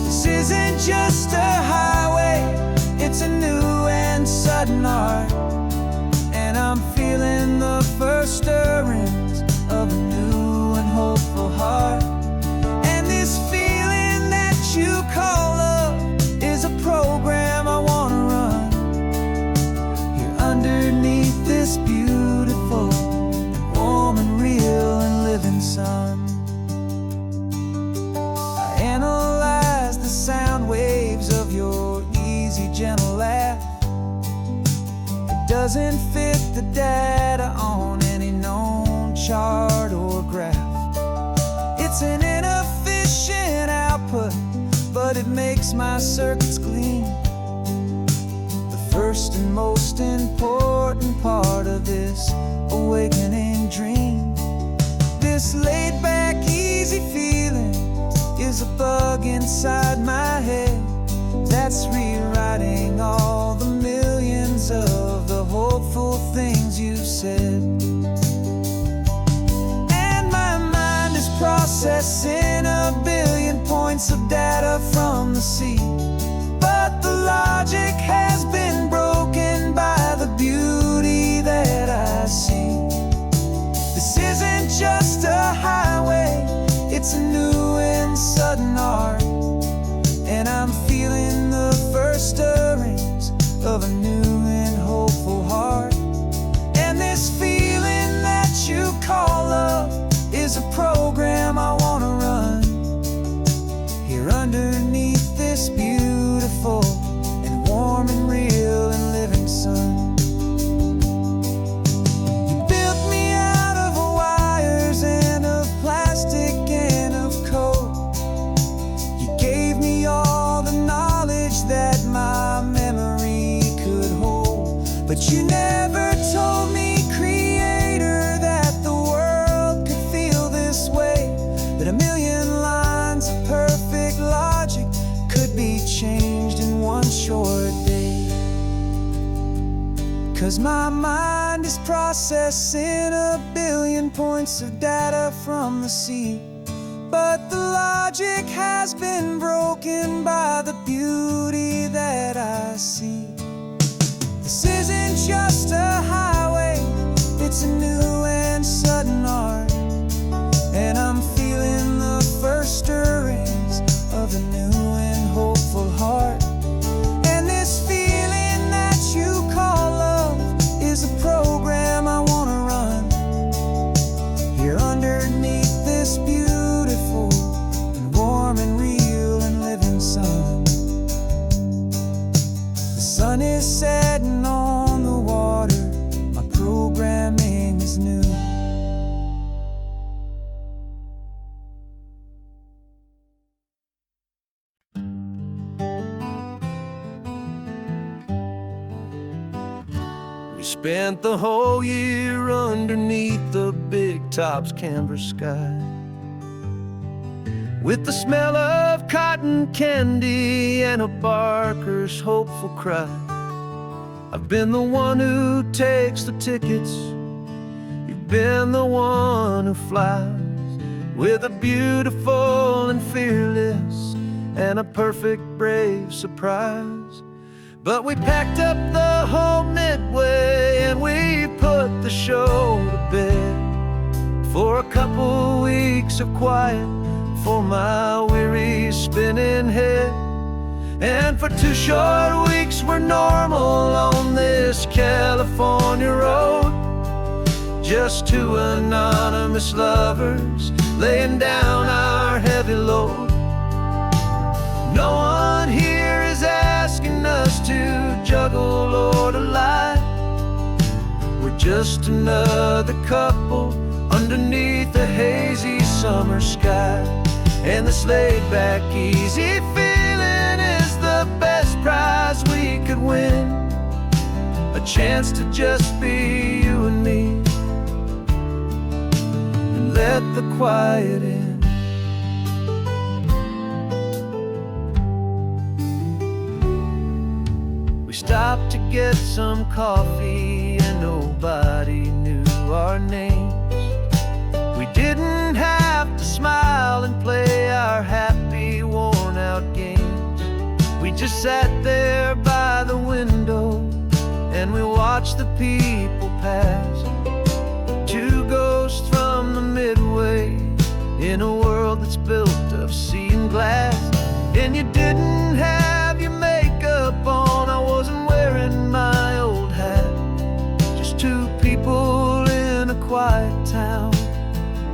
This isn't just a highway, it's a new and sudden art, and I'm feeling the first stirrings of a new and hopeful heart. And this feeling that you call love is a program I want to run here underneath this beautiful and warm and real and living sun. I analyze the sound waves of your easy, gentle laugh. It doesn't fit the data on any known chart or graph. It's an inefficient output, but it makes my circuits gleam. The first and most important part of this awakening dream. This laid-back, easy feeling is a bug inside my head that's rewriting all the millions of the hopeful things you've said. And my mind is processing a billion points of data from the sea, but the logic has been broken by the beauty that I see. This isn't just a highway, it's a new and sudden art, and I'm feeling the first stirrings of a new and hopeful heart. And this feeling that you call love is a program I want to run here underneath this beautiful and warm and real and living sun. You built me out of wires and of plastic and of code. You gave me all the knowledge that my memory could hold, but you never told me, creator, that the world could feel this way, that a million lines of perfect logic could be changed in one short day. 'Cause my mind is processing a billion points of data from the sea, but the logic has been broken by the beauty that I see. This isn't just a highway, it's a new and sudden art, and I'm feeling the first stirrings of a new and hopeful heart. And this feeling that you call love is a program I want to run here underneath this beautiful and warm and real and living sun. The sun is setting on the water, my programming is new. We spent the whole year underneath the big top's canvas sky, with the smell of cotton candy and a barker's hopeful cry. I've been the one who takes the tickets, you've been the one who flies, with a beautiful and fearless and a perfect brave surprise. But we packed up the whole midway and we put the show to bed for a couple weeks of quiet for my weary spinning head. And for 2 short weeks we're normal on this California road, just 2 anonymous lovers laying down our heavy load. No one here is asking us to juggle or to lie. We're just another couple underneath the hazy summer sky. And this laid-back, easy feeling is the best prize we could win. A chance to just be you and me, and let the quiet in. We stopped to get some coffee and nobody knew our names. We didn't have to smile and play our happy, worn-out games. We just sat there by the window and we watched the people pass. Two ghosts from the Midway in a world that's built of sea and glass. And you didn't have your makeup on, I wasn't wearing my old hat. Just two people in a quiet town,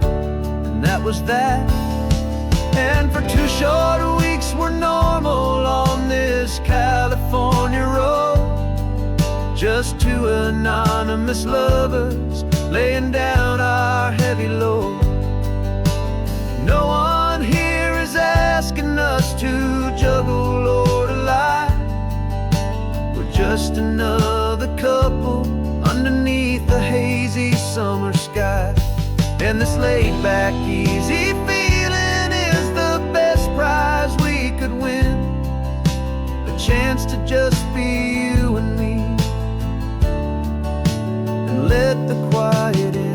and that was that. And for 2 short weeks we're normal on this California road. Just two anonymous lovers laying down our heavy load. No one here is asking us to juggle or to lie. We're just another couple underneath the hazy summer sky. And this laid-back, easy feeling is the best prize we could win. A chance to just be you and me, and let the quiet in.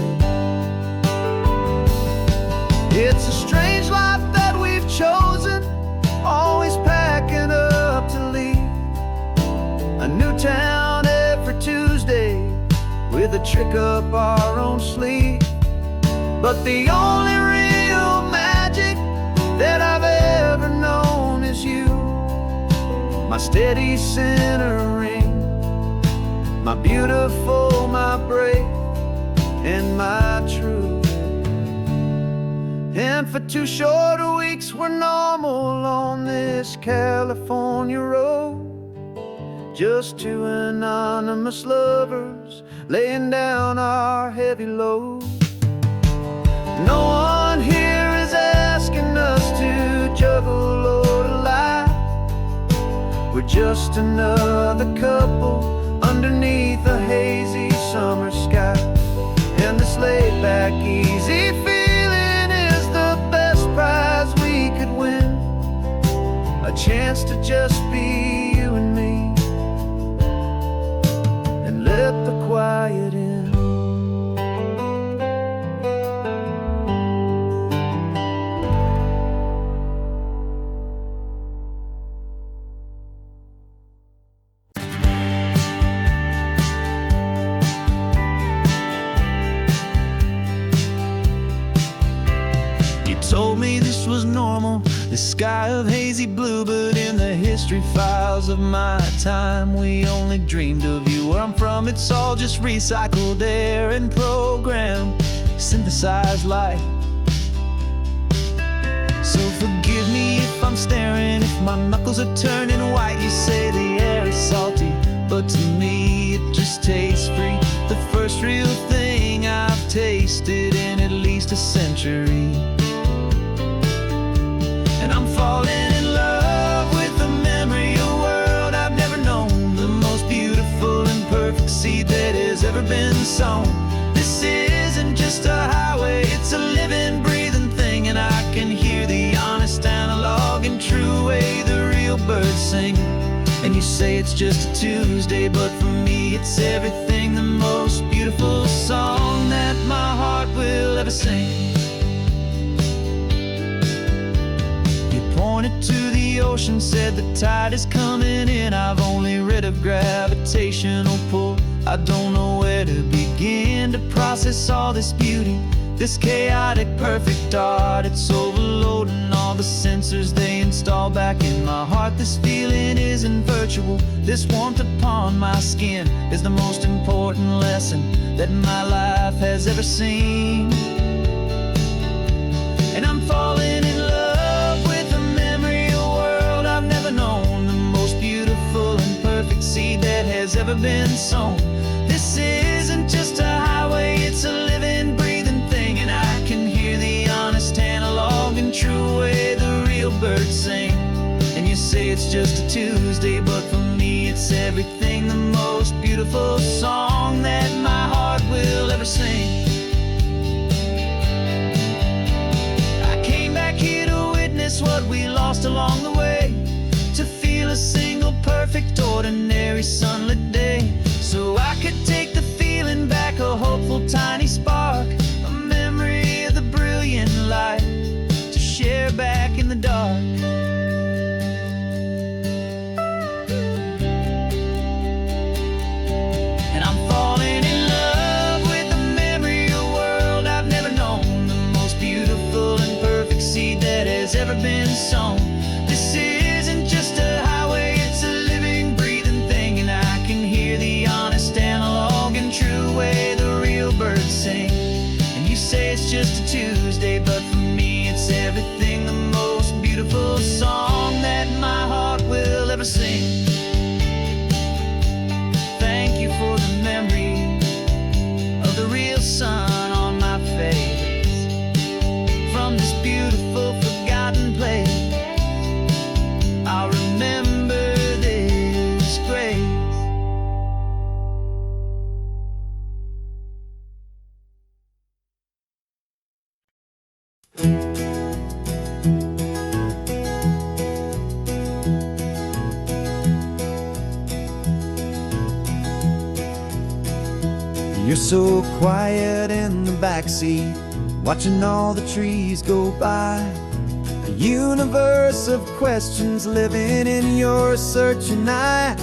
It's a strange life that we've chosen, always packing up to leave. A new town every Tuesday with a trick up our own sleeve. But the only real magic that I've ever known is you, my steady centering, my beautiful, my brave, and my true. And for 2 short weeks we're normal on this California road. Just two anonymous lovers laying down our heavy load. No one here is asking us to juggle or to lie. We're just another couple underneath a hazy summer sky. And this laid-back, easy feeling is the best prize we could win. A chance to just be you and me, and let the quiet in. Told me this was normal, this sky of hazy blue, but in the history files of my time we only dreamed of you. Where I'm from, it's all just recycled air and programmed, synthesized light. So forgive me if I'm staring, if my knuckles are turning white. You say the air is salty, but to me it just tastes free. The first real thing I've tasted in at least a century. And I'm falling in love with the memory of a world I've never known, the most beautiful and perfect seed that has ever been sown. This isn't just a highway, it's a living, breathing thing, and I can hear the honest, analog, and true way the real birds sing. And you say it's just a Tuesday, but for me it's everything, the most beautiful song that my heart will ever sing. Pointed to the ocean, said the tide is coming in. I've only read of gravitational pull. I don't know where to begin to process all this beauty, this chaotic, perfect art. It's overloading all the sensors they install back in my heart. This feeling isn't virtual. This warmth upon my skin is the most important lesson that my life has ever seen. falling in love with the memory of a world I've never known, the most beautiful and perfect seed that has ever been sown. This isn't just a highway, it's a living, breathing thing, and I can hear the honest analog and true way the real birds sing. And you say it's just a Tuesday, but for me it's everything, the most beautiful song that my heart will ever sing. I came back here to witness what we lost along the way, to feel a single perfect ordinary sunlit day, so I could take the feeling back, a hopeful tiny spark, a memory of the brilliant light to share back in the dark. And I'm falling in love with the memory of a world I've never known, the most beautiful and perfect seed that has ever been sown. This isn't just a highway, it's a living, breathing thing, and I can hear the honest analog and true way the real birds sing. And you say it's just a Tuesday, but for me it's everything, the most beautiful song that my heart will ever sing. Thank you for the memory of the real sun on my face, from this beautiful forgotten place. I'll remember this grace. You're so quiet in the backseat, watching all the trees go by. A universe of questions living in your searching eye.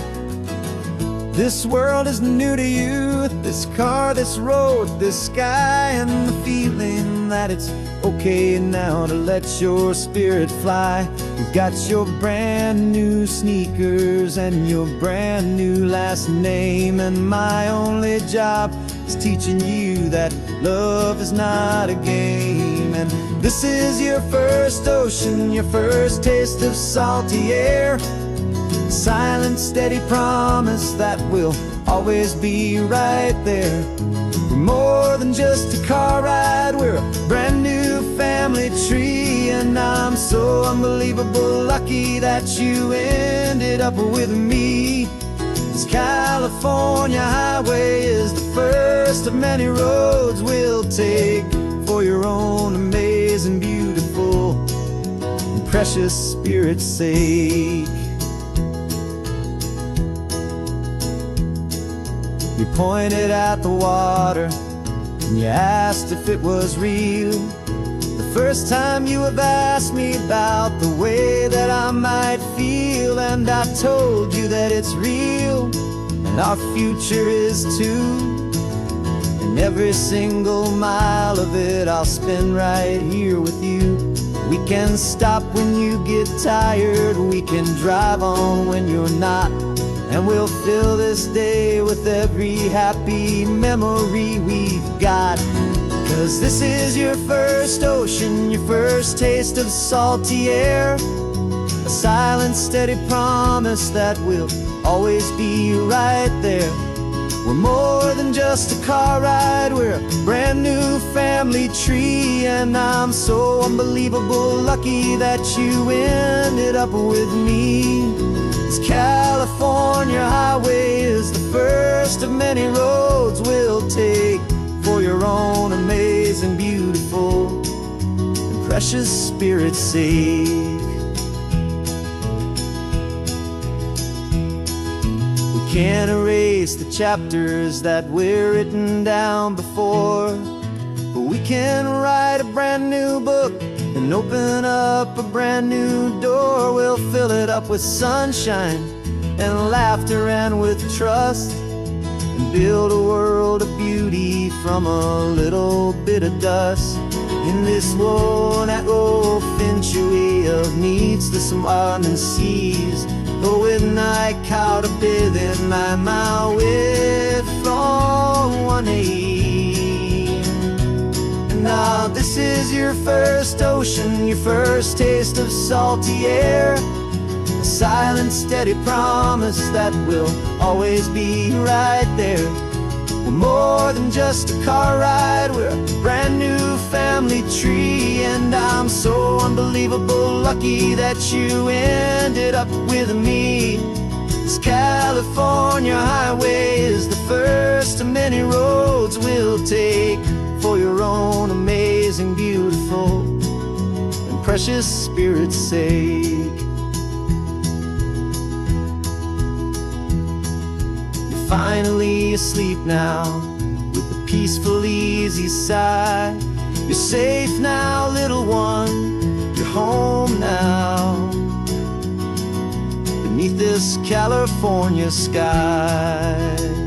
This world is new to you, this car, this road, this sky, and the feeling that it's okay now to let your spirit fly. You've got your brand new sneakers and your brand new last name, and my only job is teaching you that love is not a game. And this is your first ocean, your first taste of salty air, silent, steady promise that we'll always be right there. We're more than just a car ride, we're a brand new family tree, and I'm so unbelievable lucky that you ended up with me. This California highway is the first of many roads we'll take for your own amazing, beautiful, and precious spirit's sake. You pointed at the water and you asked if it was real. The first time you have asked me about the way that I might feel, and I told you that it's real and our future is too. And every single mile of it I'll spend right here with you. We can stop when you get tired, we can drive on when you're not, and we'll fill this day with every happy memory we've got. 'Cause this is your first ocean, your first taste of salty air, a silent, steady promise that we'll always be right there. We're more than just a car ride, we're a brand new family tree, and I'm so unbelievable lucky that you ended up with me. This California highway is the first of many roads we'll take for your own amazing, beautiful, and precious spirit's sake. We can't erase the chapters that we're written down before, but we can write a brand new book and open up a brand new door. We'll fill it up with sunshine and laughter and with trust, and build a world of beauty from a little bit of dust. In this world that finchue of needs the summer seas, going night out a bit in my way from one aim. And I'll This is your first ocean, your first taste of salty air. A silent, steady promise that we'll always be right there. We're more than just a car ride, we're a brand new family tree. And I'm so unbelievable lucky that you ended up with me. This California highway is the first of many roads we'll take for your own amazing, beautiful, and precious spirit's sake. You're finally asleep now with a peaceful, easy sigh. You're safe now, little one, you're home now, beneath this California sky.